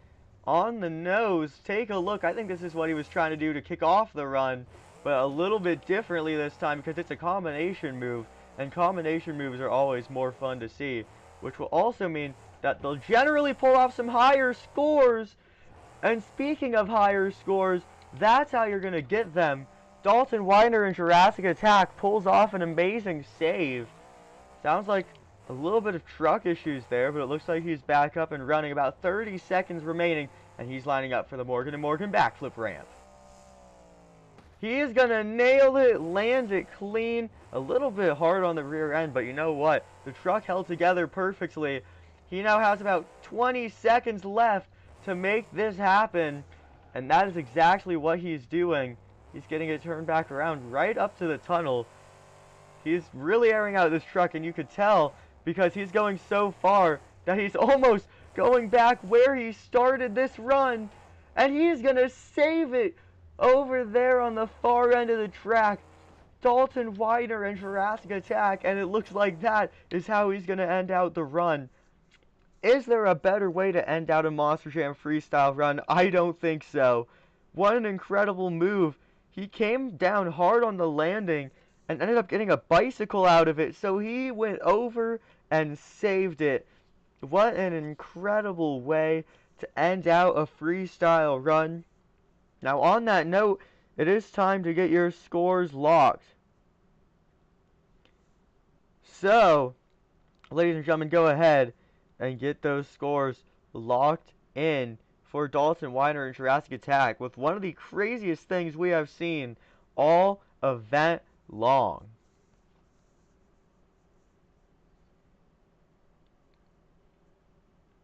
on the nose. Take a look. I think this is what he was trying to do to kick off the run, but a little bit differently this time because it's a combination move. And combination moves are always more fun to see, which will also mean that they'll generally pull off some higher scores. And speaking of higher scores, that's how you're going to get them. Dalton Widener in Jurassic Attack pulls off an amazing save. Sounds like a little bit of truck issues there, but it looks like he's back up and running. About 30 seconds remaining, and he's lining up for the Morgan & Morgan backflip ramp. He is going to nail it, land it clean. A little bit hard on the rear end, but you know what? The truck held together perfectly. He now has about 20 seconds left to make this happen, and that is exactly what he's doing. He's getting it turned back around right up to the tunnel. He's really airing out this truck, and you could tell because he's going so far that he's almost going back where he started this run, and he's going to save it over there on the far end of the track. Dalton Widener and Jurassic Attack, and it looks like that is how he's going to end out the run. Is there a better way to end out a Monster Jam freestyle run? I don't think so. What an incredible move. He came down hard on the landing and ended up getting a bicycle out of it, so he went over and saved it. What an incredible way to end out a freestyle run. Now on that note, it is time to get your scores locked. So, ladies and gentlemen, go ahead and get those scores locked in for Dalton Widener and Jurassic Attack with one of the craziest things we have seen all event long.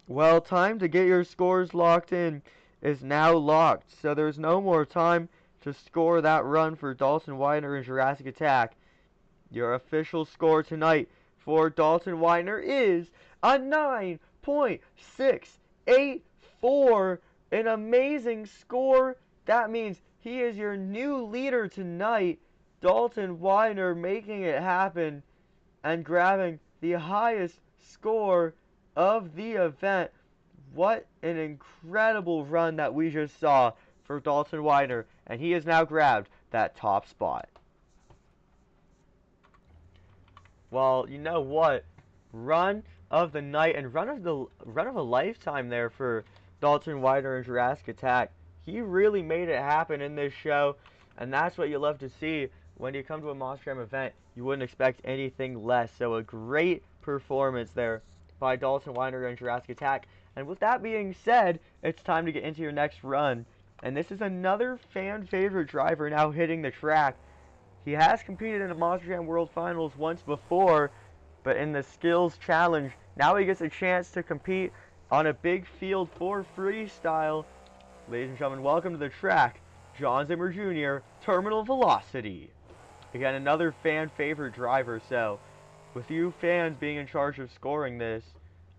Well, time to get your scores locked in is now locked, so there's no more time to score that run for Dalton Widener and Jurassic Attack. Your official score tonight for Dalton Widener is a 9.684, an amazing score. That means he is your new leader tonight. Dalton Widener making it happen and grabbing the highest score of the event. What an incredible run that we just saw for Dalton Widener, and he has now grabbed that top spot. Well, you know what? Run of the night and run of a lifetime there for Dalton Widener and Jurassic Attack. He really made it happen in this show, and that's what you love to see when you come to a Monster Jam event. You wouldn't expect anything less. So a great performance there by Dalton Widener and Jurassic Attack. And with that being said, it's time to get into your next run. And this is another fan favorite driver now hitting the track. He has competed in the Monster Jam World Finals once before, but in the Skills Challenge, now he gets a chance to compete on a big field for freestyle. Ladies and gentlemen, welcome to the track, John Zimmer Jr., Terminal Velocity. Again, another fan favorite driver, so with you fans being in charge of scoring this,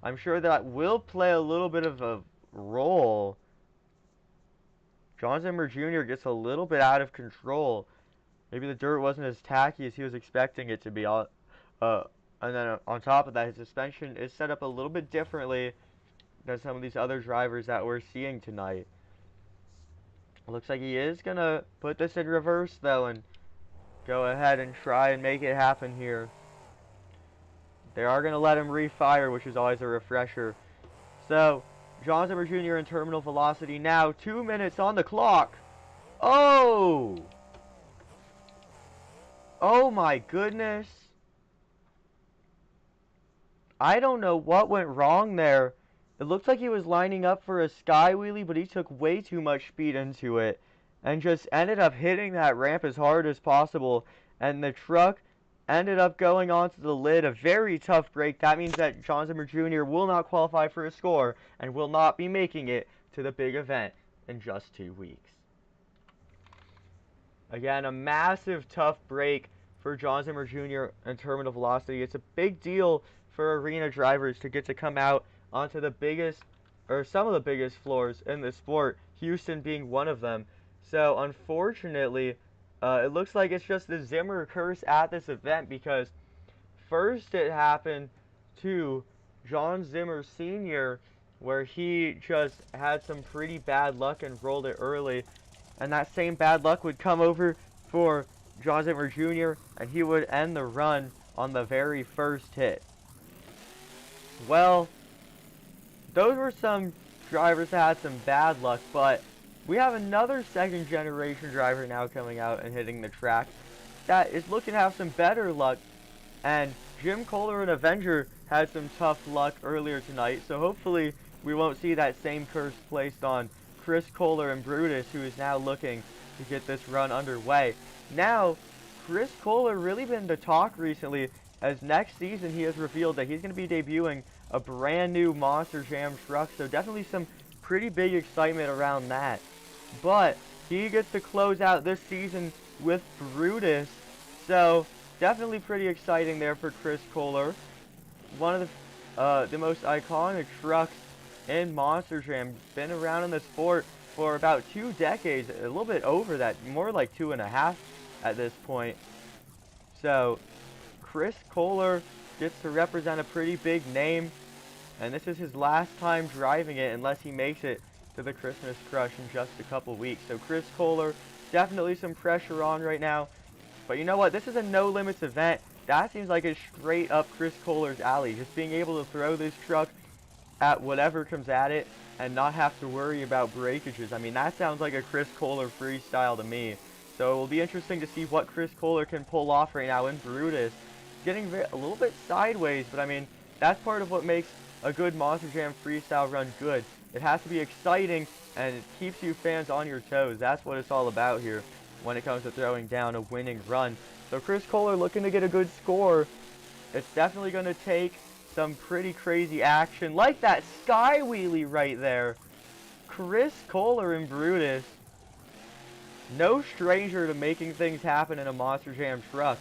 I'm sure that will play a little bit of a role. John Zimmer Jr. gets a little bit out of control. Maybe the dirt wasn't as tacky as he was expecting it to be. And then on top of that, his suspension is set up a little bit differently than some of these other drivers that we're seeing tonight. Looks like he is going to put this in reverse, though, and go ahead and try and make it happen here. They are going to let him refire, which is always a refresher. So, John Zimmer Jr. in Terminal Velocity now. 2 minutes on the clock. Oh! Oh my goodness. I don't know what went wrong there. It looked like he was lining up for a sky wheelie, but he took way too much speed into it and just ended up hitting that ramp as hard as possible. And the truck ended up going onto the lid. A very tough break. That means that John Zimmer Jr. will not qualify for a score and will not be making it to the big event in just 2 weeks. Again, a massive tough break for John Zimmer Jr. and Terminal Velocity. It's a big deal for arena drivers to get to come out onto the biggest, or some of the biggest floors in the sport, Houston being one of them. So, unfortunately, it looks like it's just the Zimmer curse at this event, because first it happened to John Zimmer Sr., where he just had some pretty bad luck and rolled it early. And that same bad luck would come over for John Zimmer Jr., and he would end the run on the very first hit. Well, those were some drivers that had some bad luck, but we have another second generation driver now coming out and hitting the track that is looking to have some better luck. And Jim Kohler and Avenger had some tough luck earlier tonight, so hopefully we won't see that same curse placed on Chris Kohler and Brutus, who is now looking to get this run underway. Now, Chris Kohler really been the talk recently, as next season he has revealed that he's going to be debuting a brand new Monster Jam truck, so definitely some pretty big excitement around that. But he gets to close out this season with Brutus, so definitely pretty exciting there for Chris Kohler. One of the most iconic trucks in Monster Jam. Been around in the sport for about 2 decades, a little bit over that, more like 2.5 at this point. So Chris Kohler gets to represent a pretty big name, and this is his last time driving it unless he makes it to the Christmas Crush in just a couple weeks. So Chris Kohler, definitely some pressure on right now. But you know what? This is a no limits event. That seems like it's straight up Chris Kohler's alley. Just being able to throw this truck at whatever comes at it and not have to worry about breakages. I mean, that sounds like a Chris Kohler freestyle to me. So it will be interesting to see what Chris Kohler can pull off right now in Brutus. Getting a little bit sideways, but I mean, that's part of what makes a good Monster Jam freestyle run good. It has to be exciting, and it keeps you fans on your toes. That's what it's all about here when it comes to throwing down a winning run. So Chris Kohler looking to get a good score. It's definitely going to take some pretty crazy action, like that sky wheelie right there. Chris Kohler in Brutus. No stranger to making things happen in a Monster Jam truck.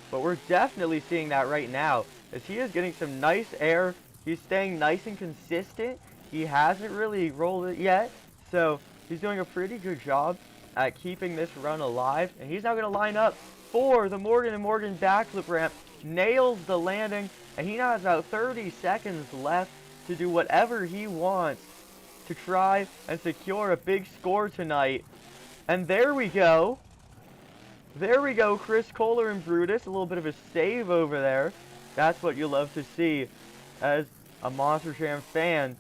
But we're definitely seeing that right now, as he is getting some nice air. He's staying nice and consistent. He hasn't really rolled it yet, so he's doing a pretty good job at keeping this run alive. And he's now going to line up for the Morgan & Morgan backflip ramp. Nails the landing, and he now has about 30 seconds left to do whatever he wants to try and secure a big score tonight. And there we go. There we go, Chris Kohler and Brutus. A little bit of a save over there. That's what you love to see as a Monster Jam fan.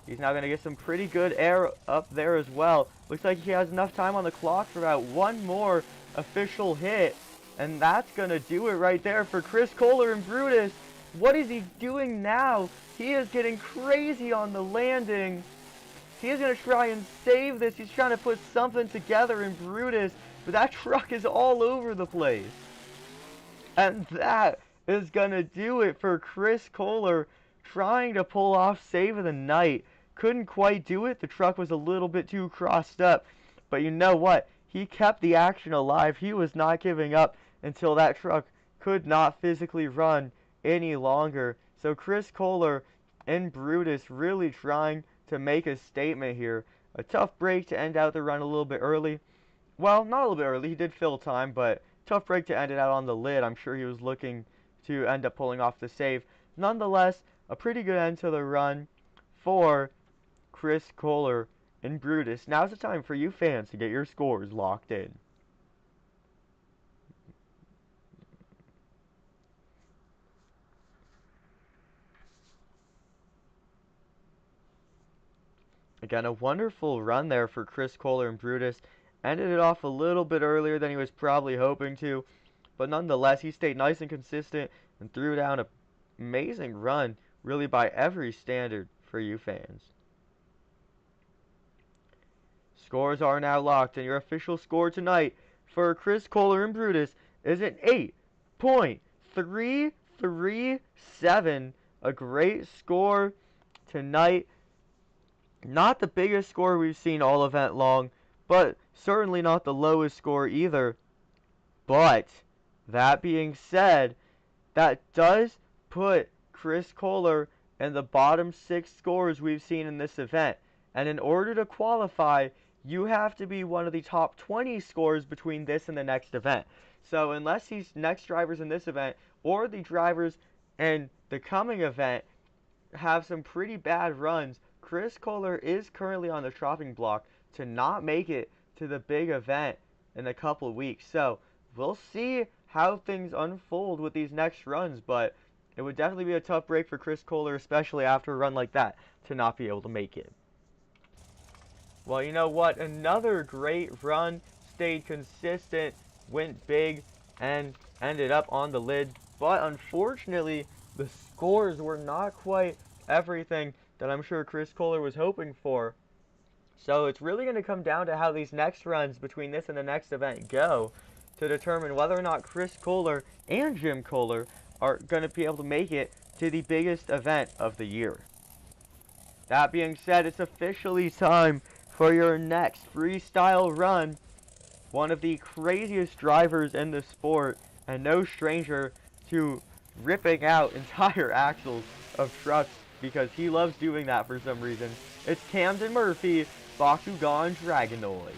He's now going to get some pretty good air up there as well. Looks like he has enough time on the clock for about one more official hit. And that's going to do it right there for Chris Kohler and Brutus. What is he doing now? He is getting crazy on the landing. He is going to try and save this. He's trying to put something together in Brutus. But that truck is all over the place. And that is going to do it for Chris Kohler, trying to pull off save of the night. Couldn't quite do it. The truck was a little bit too crossed up. But you know what? He kept the action alive. He was not giving up until that truck could not physically run any longer. So Chris Kohler and Brutus really trying to make a statement here. A tough break to end out the run a little bit early. Well, not a little bit early. He did fill time, but tough break to end it out on the lid. I'm sure he was looking to end up pulling off the save. Nonetheless, a pretty good end to the run for Chris Kohler and Brutus. Now's the time for you fans to get your scores locked in. Again, a wonderful run there for Chris Kohler and Brutus. Ended it off a little bit earlier than he was probably hoping to. But nonetheless, he stayed nice and consistent and threw down an amazing run, really by every standard for you fans. Scores are now locked, and your official score tonight for Chris Kohler and Brutus is an 8.337. A great score tonight. Not the biggest score we've seen all event long, but certainly not the lowest score either. But that being said, that does put Chris Kohler in the bottom 6 scores we've seen in this event. And in order to qualify, you have to be one of the top 20 scores between this and the next event. So unless these next drivers in this event or the drivers in the coming event have some pretty bad runs, Chris Kohler is currently on the chopping block to not make it to the big event in a couple of weeks. So we'll see how things unfold with these next runs, but it would definitely be a tough break for Chris Kohler, especially after a run like that, to not be able to make it. Well, you know what? Another great run, stayed consistent, went big, and ended up on the lid. But unfortunately, the scores were not quite everything that I'm sure Chris Kohler was hoping for. So it's really going to come down to how these next runs between this and the next event go to determine whether or not Chris Kohler and Jim Kohler are going to be able to make it to the biggest event of the year. That being said, it's officially time for your next freestyle run. One of the craziest drivers in the sport, and no stranger to ripping out entire axles of trucks because he loves doing that for some reason. It's Camden Murphy, Bakugan Dragonoid.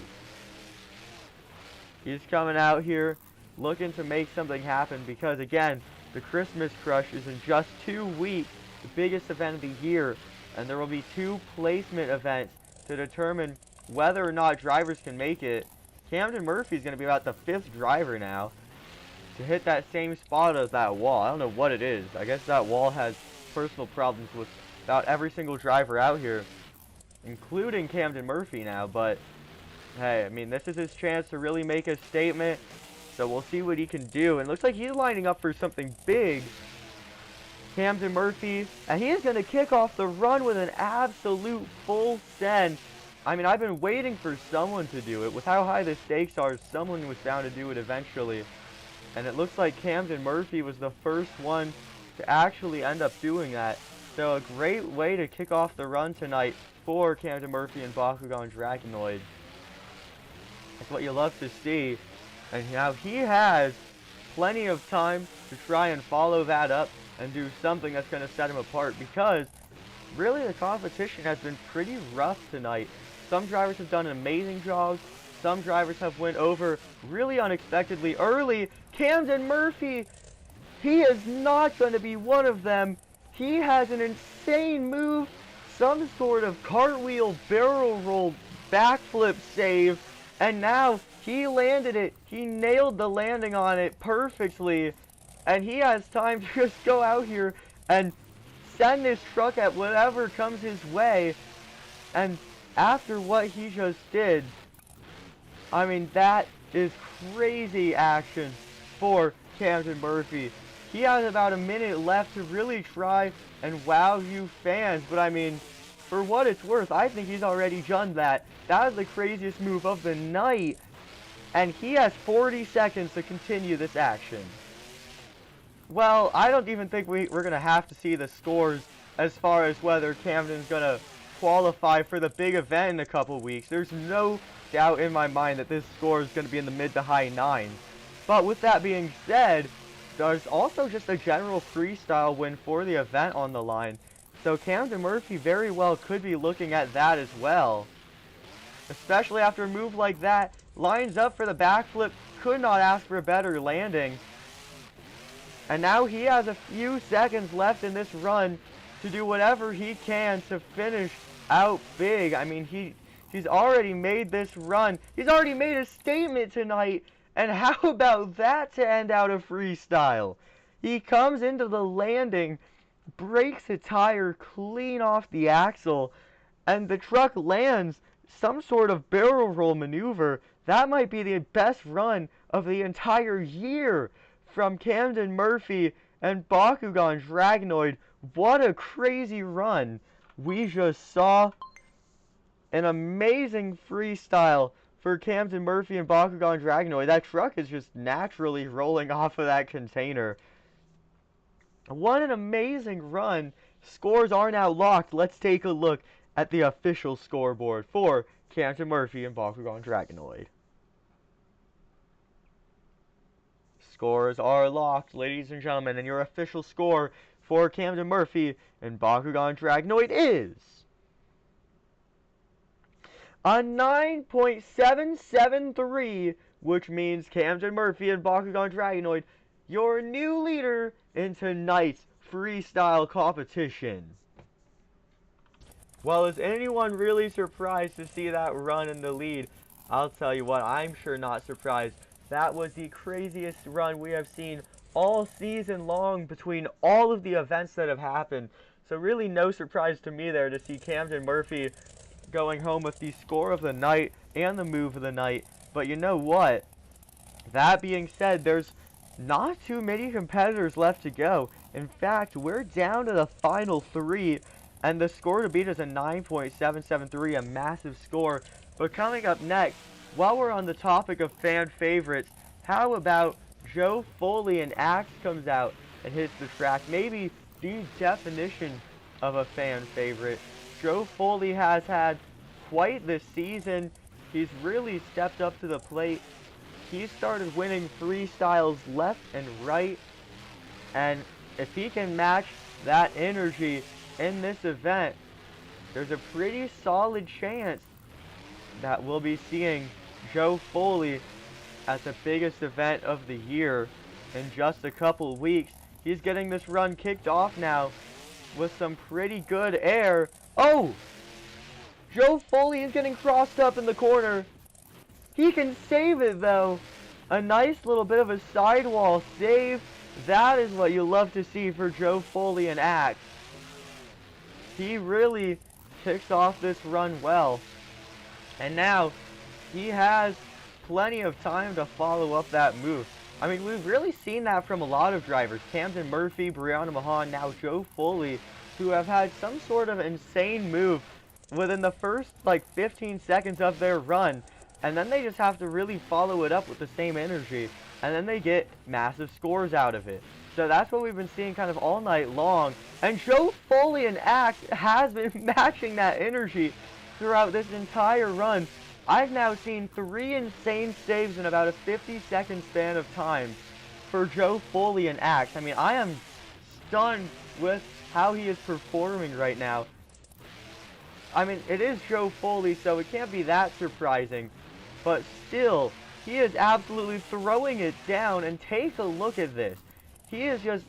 He's coming out here looking to make something happen because, again, the Christmas Crush is in just 2 weeks, the biggest event of the year, and there will be 2 placement events to determine whether or not drivers can make it. Camden Murphy is going to be about the 5th driver now to hit that same spot as that wall. I don't know what it is. I guess that wall has personal problems with about every single driver out here, including Camden Murphy now, but hey, I mean, this is his chance to really make a statement, so we'll see what he can do. And it looks like he's lining up for something big, Camden Murphy, and he is going to kick off the run with an absolute full send. I mean, I've been waiting for someone to do it. With how high the stakes are, someone was bound to do it eventually. And it looks like Camden Murphy was the first one to actually end up doing that. So a great way to kick off the run tonight for Camden Murphy and Bakugan Dragonoid. That's what you love to see. And now he has plenty of time to try and follow that up and do something that's going to set him apart, because really the competition has been pretty rough tonight. Some drivers have done an amazing job. Some drivers have went over really unexpectedly early. Camden Murphy, he is not going to be one of them. He has an insane move, some sort of cartwheel, barrel roll, backflip save, and now he landed it. He nailed the landing on it perfectly, and he has time to just go out here and send this truck at whatever comes his way. And after what he just did, I mean, that is crazy action for Camden Murphy. He has about a minute left to really try and wow you fans, but I mean, for what it's worth, I think he's already done that. That is the craziest move of the night, and he has 40 seconds to continue this action. Well, I don't even think we're going to have to see the scores as far as whether Camden's going to qualify for the big event in a couple weeks. There's no doubt in my mind that this score is going to be in the mid to high 9s. But with that being said, there's also just a general freestyle win for the event on the line. So Camden Murphy very well could be looking at that as well. Especially after a move like that, lines up for the backflip, could not ask for a better landing. And now he has a few seconds left in this run to do whatever he can to finish out big. I mean, he's already made this run. He's already made a statement tonight. And how about that to end out a freestyle? He comes into the landing, breaks a tire clean off the axle, and the truck lands some sort of barrel roll maneuver. That might be the best run of the entire year from Camden Murphy and Bakugan Dragonoid. What a crazy run. We just saw an amazing freestyle for Camden Murphy and Bakugan Dragonoid. That truck is just naturally rolling off of that container. What an amazing run. Scores are now locked. Let's take a look at the official scoreboard for Camden Murphy and Bakugan Dragonoid. Scores are locked, ladies and gentlemen, and your official score for Camden Murphy and Bakugan Dragonoid is a 9.773, which means Camden Murphy and Bakugan Dragonoid, your new leader in tonight's freestyle competition. Well, is anyone really surprised to see that run in the lead? I'll tell you what, I'm sure not surprised. That was the craziest run we have seen all season long between all of the events that have happened. So really no surprise to me there to see Camden Murphy going home with the score of the night and the move of the night. But you know what? That being said, there's not too many competitors left to go. In fact, we're down to the final 3, and the score to beat is a 9.773, a massive score. But coming up next, while we're on the topic of fan favorites, how about Joe Foley and Axe comes out and hits the track? Maybe the definition of a fan favorite. Joe Foley has had quite the season. He's really stepped up to the plate. He started winning freestyles left and right. And if he can match that energy in this event, there's a pretty solid chance that we'll be seeing Joe Foley at the biggest event of the year in just a couple weeks. He's getting this run kicked off now with some pretty good air. Oh! Joe Foley is getting crossed up in the corner. He can save it though. A nice little bit of a sidewall save. That is what you love to see for Joe Foley and Axe. He really kicks off this run well. And now he has plenty of time to follow up that move. I mean, we've really seen that from a lot of drivers. Camden Murphy, Brianna Mahan, now Joe Foley, who have had some sort of insane move within the first, like, 15 seconds of their run. And then they just have to really follow it up with the same energy. And then they get massive scores out of it. So that's what we've been seeing kind of all night long. And Joe Foley and Axe has been matching that energy throughout this entire run. I've now seen 3 insane saves in about a 50-second span of time for Joe Foley and Axe. I mean, I am stunned with how he is performing right now. I mean, it is Joe Foley, so it can't be that surprising. But still, he is absolutely throwing it down, and take a look at this. He is just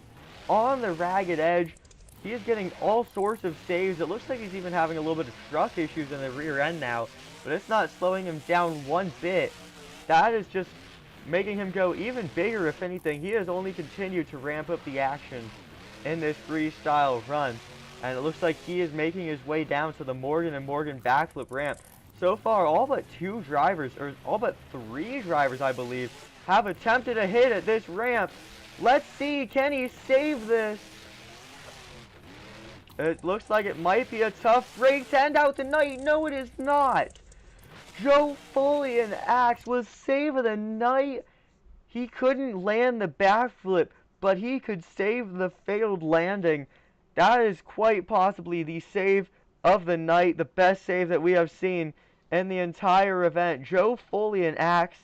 on the ragged edge. He is getting all sorts of saves. It looks like he's even having a little bit of truck issues in the rear end now, but it's not slowing him down one bit. That is just making him go even bigger, if anything. He has only continued to ramp up the action in this freestyle run, and it looks like he is making his way down to the Morgan and Morgan backflip ramp. So far, all but 2 drivers, or all but 3 drivers, I believe, have attempted a hit at this ramp. Let's see, can he save this? It looks like it might be a tough break to end out the night. No, it is not. Joe Foley and Axe with save of the night. He couldn't land the backflip, but he could save the failed landing. That is quite possibly the save of the night, the best save that we have seen in the entire event. Joe Foley and Axe,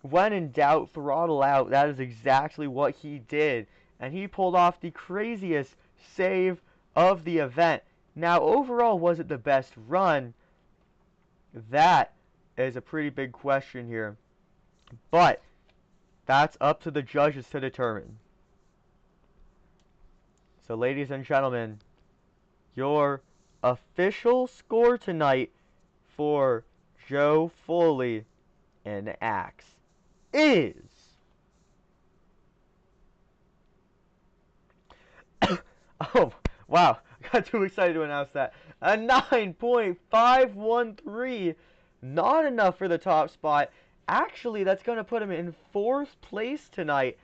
when in doubt, throttle out. That is exactly what he did, and he pulled off the craziest save of the event. Now, overall, was it the best run? That is a pretty big question here, but that's up to the judges to determine. So, ladies and gentlemen, your official score tonight for Joe Foley and Axe is oh, wow, I got too excited to announce that. A 9.513. Not enough for the top spot. Actually, that's going to put him in 4th place tonight.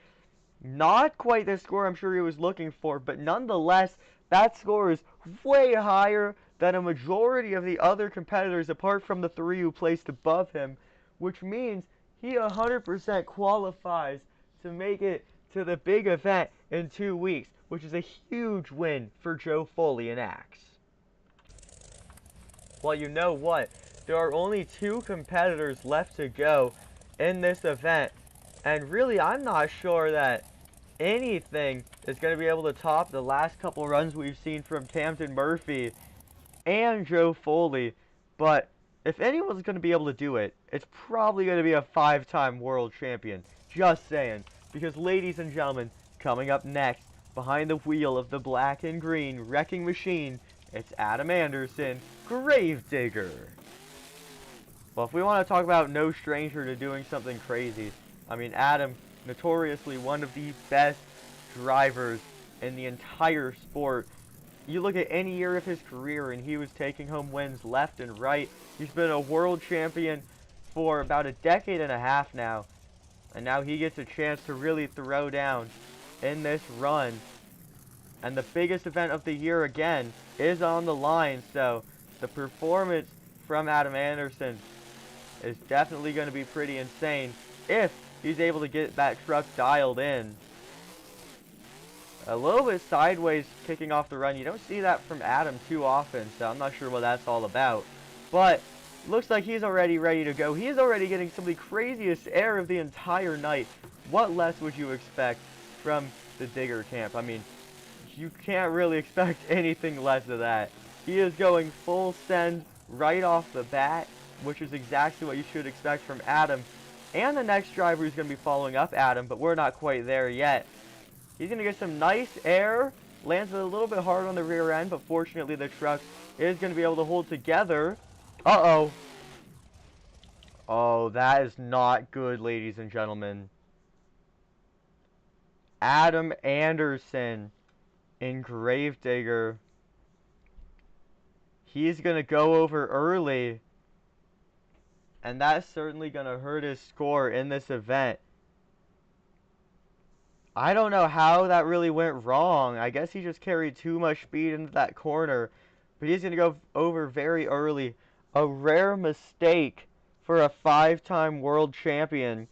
Not quite the score I'm sure he was looking for, but nonetheless, that score is way higher than a majority of the other competitors apart from the 3 who placed above him, which means he 100% qualifies to make it to the big event in 2 weeks, which is a huge win for Joe Foley and Axe. Well, you know what? There are only 2 competitors left to go in this event, and really I'm not sure that anything is going to be able to top the last couple runs we've seen from Camden Murphy and Joe Foley. But if anyone's going to be able to do it, it's probably going to be a 5-time world champion. Just saying. Because, ladies and gentlemen, coming up next, behind the wheel of the black and green wrecking machine, it's Adam Anderson, Gravedigger. Well, if we want to talk about no stranger to doing something crazy, I mean, Adam, notoriously one of the best drivers in the entire sport. You look at any year of his career and he was taking home wins left and right. He's been a world champion for about a decade and a half now. And now he gets a chance to really throw down in this run. And the biggest event of the year again is on the line. So the performance from Adam Anderson is definitely going to be pretty insane if he's able to get that truck dialed in. A little bit sideways kicking off the run. You don't see that from Adam too often, so I'm not sure what that's all about. But looks like he's already ready to go. He's already getting some of the craziest air of the entire night. What less would you expect from the Digger camp? I mean, you can't really expect anything less of that. He is going full send right off the bat, which is exactly what you should expect from Adam. And the next driver who's going to be following up Adam, but we're not quite there yet. He's going to get some nice air, lands a little bit hard on the rear end, but fortunately the truck is going to be able to hold together. Uh-oh. Oh, that is not good, ladies and gentlemen. Adam Anderson in Gravedigger. He's going to go over early. And that's certainly going to hurt his score in this event. I don't know how that really went wrong. I guess he just carried too much speed into that corner. But he's going to go over very early. A rare mistake for a 5-time world champion.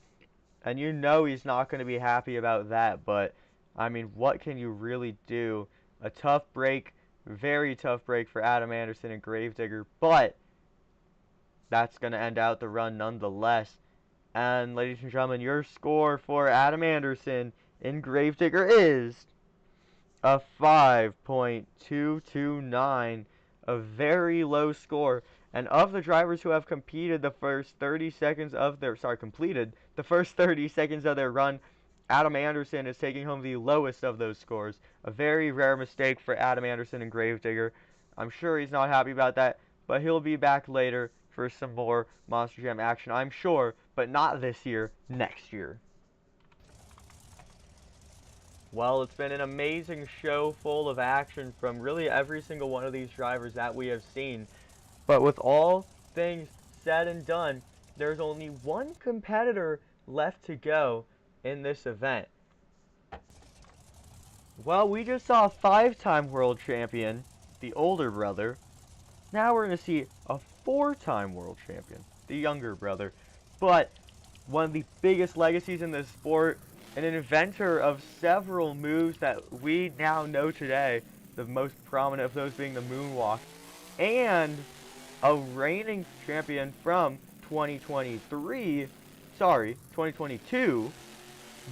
And you know he's not going to be happy about that. But, I mean, what can you really do? A tough break. Very tough break for Adam Anderson and Gravedigger. But that's going to end out the run nonetheless. And, ladies and gentlemen, your score for Adam Anderson in Gravedigger is a 5.229, a very low score. And of the drivers who have completed the first 30 seconds of their run, Adam Anderson is taking home the lowest of those scores. A very rare mistake for Adam Anderson in Gravedigger. I'm sure he's not happy about that, but he'll be back later for some more Monster Jam action, I'm sure, but not this year, next year. Well, it's been an amazing show full of action from really every single one of these drivers that we have seen. But with all things said and done, there's only one competitor left to go in this event. Well, we just saw a 5-time world champion, the older brother. Now we're going to see a 4-time world champion, the younger brother. But one of the biggest legacies in this sport, and an inventor of several moves that we now know today, the most prominent of those being the moonwalk, and a reigning champion from 2022.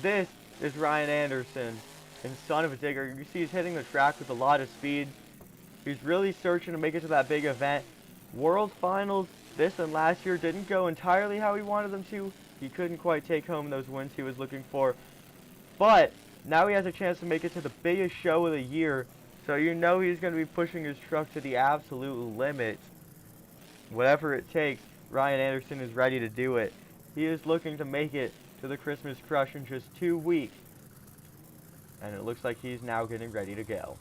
This is Ryan Anderson and Son of a Digger. You see he's hitting the track with a lot of speed. He's really searching to make it to that big event. World Finals this and last year didn't go entirely how he wanted them to. He couldn't quite take home those wins he was looking for. But now he has a chance to make it to the biggest show of the year. So you know he's going to be pushing his truck to the absolute limit. Whatever it takes, Ryan Anderson is ready to do it. He is looking to make it to the Christmas Crush in just 2 weeks. And it looks like he's now getting ready to go.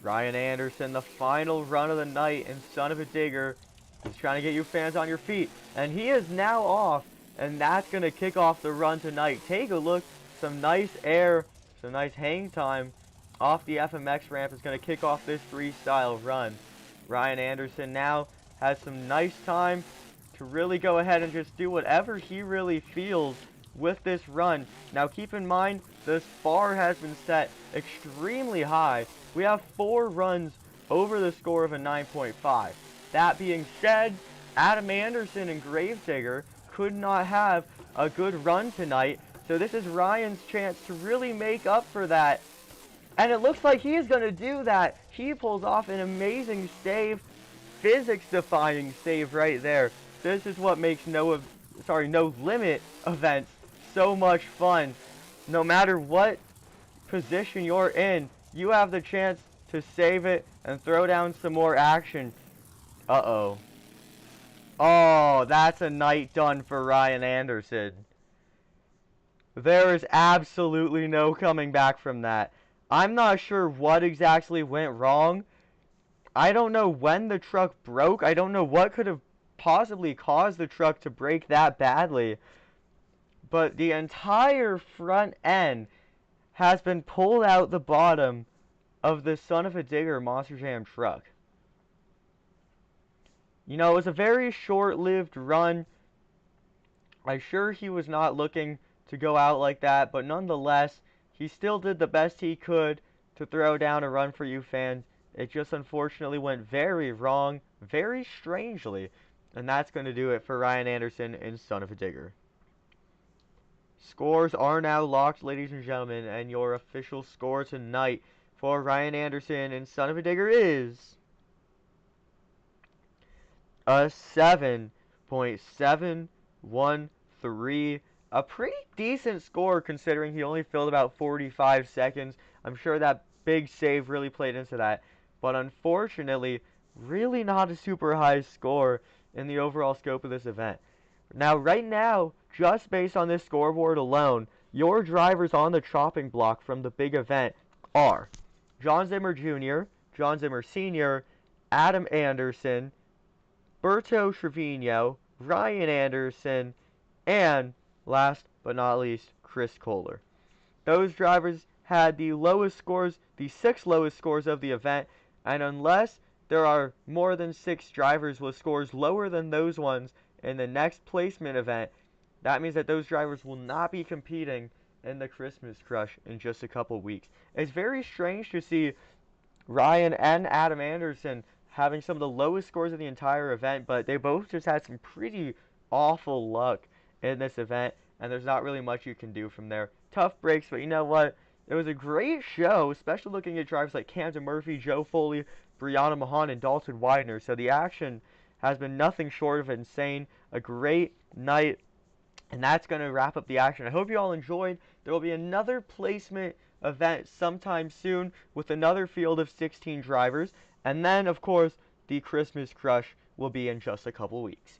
Ryan Anderson, the final run of the night in Son of a Digger. He's trying to get you fans on your feet. And he is now off. And that's going to kick off the run tonight. Take a look. Some nice air. Some nice hang time off the FMX ramp is going to kick off this freestyle run. Ryan Anderson now has some nice time to really go ahead and just do whatever he really feels with this run. Now keep in mind, this bar has been set extremely high. We have 4 runs over the score of a 9.5. That being said, Adam Anderson and Gravedigger could not have a good run tonight. So this is Ryan's chance to really make up for that. And it looks like he is going to do that. He pulls off an amazing save. Physics-defying save right there. This is what makes no limit events so much fun. No matter what position you're in, you have the chance to save it and throw down some more action. Uh-oh. Oh, that's a night done for Ryan Anderson. There is absolutely no coming back from that. I'm not sure what exactly went wrong. I don't know when the truck broke. I don't know what could have possibly caused the truck to break that badly. But the entire front end has been pulled out the bottom of the Son of a Digger Monster Jam truck. You know, it was a very short-lived run. I'm sure he was not looking to go out like that, but nonetheless, he still did the best he could to throw down a run for you fans. It just unfortunately went very wrong, very strangely, and that's going to do it for Ryan Anderson and Son of a Digger. Scores are now locked, ladies and gentlemen, and your official score tonight for Ryan Anderson and Son of a Digger is a 7.713. A pretty decent score considering he only filled about 45 seconds. I'm sure that big save really played into that. But unfortunately, really not a super high score in the overall scope of this event. Now, right now, just based on this scoreboard alone, your drivers on the chopping block from the big event are John Zimmer Jr., John Zimmer Sr., Adam Anderson, Berto Trevino, Ryan Anderson, and last but not least, Chris Kohler. Those drivers had the lowest scores, the 6 lowest scores of the event, and unless there are more than 6 drivers with scores lower than those ones in the next placement event, that means that those drivers will not be competing in the Christmas Crush in just a couple weeks. It's very strange to see Ryan and Adam Anderson having some of the lowest scores of the entire event, but they both just had some pretty awful luck in this event, and there's not really much you can do from there. Tough breaks, but you know what? It was a great show, especially looking at drivers like Camden Murphy, Joe Foley, Brianna Mahan, and Dalton Widener. So the action has been nothing short of insane. A great night, and that's going to wrap up the action. I hope you all enjoyed. There will be another placement event sometime soon with another field of 16 drivers. And then, of course, the Christmas Crush will be in just a couple weeks.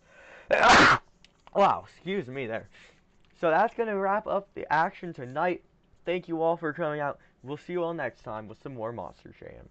Wow, excuse me there. So that's going to wrap up the action tonight. Thank you all for coming out. We'll see you all next time with some more Monster Jam.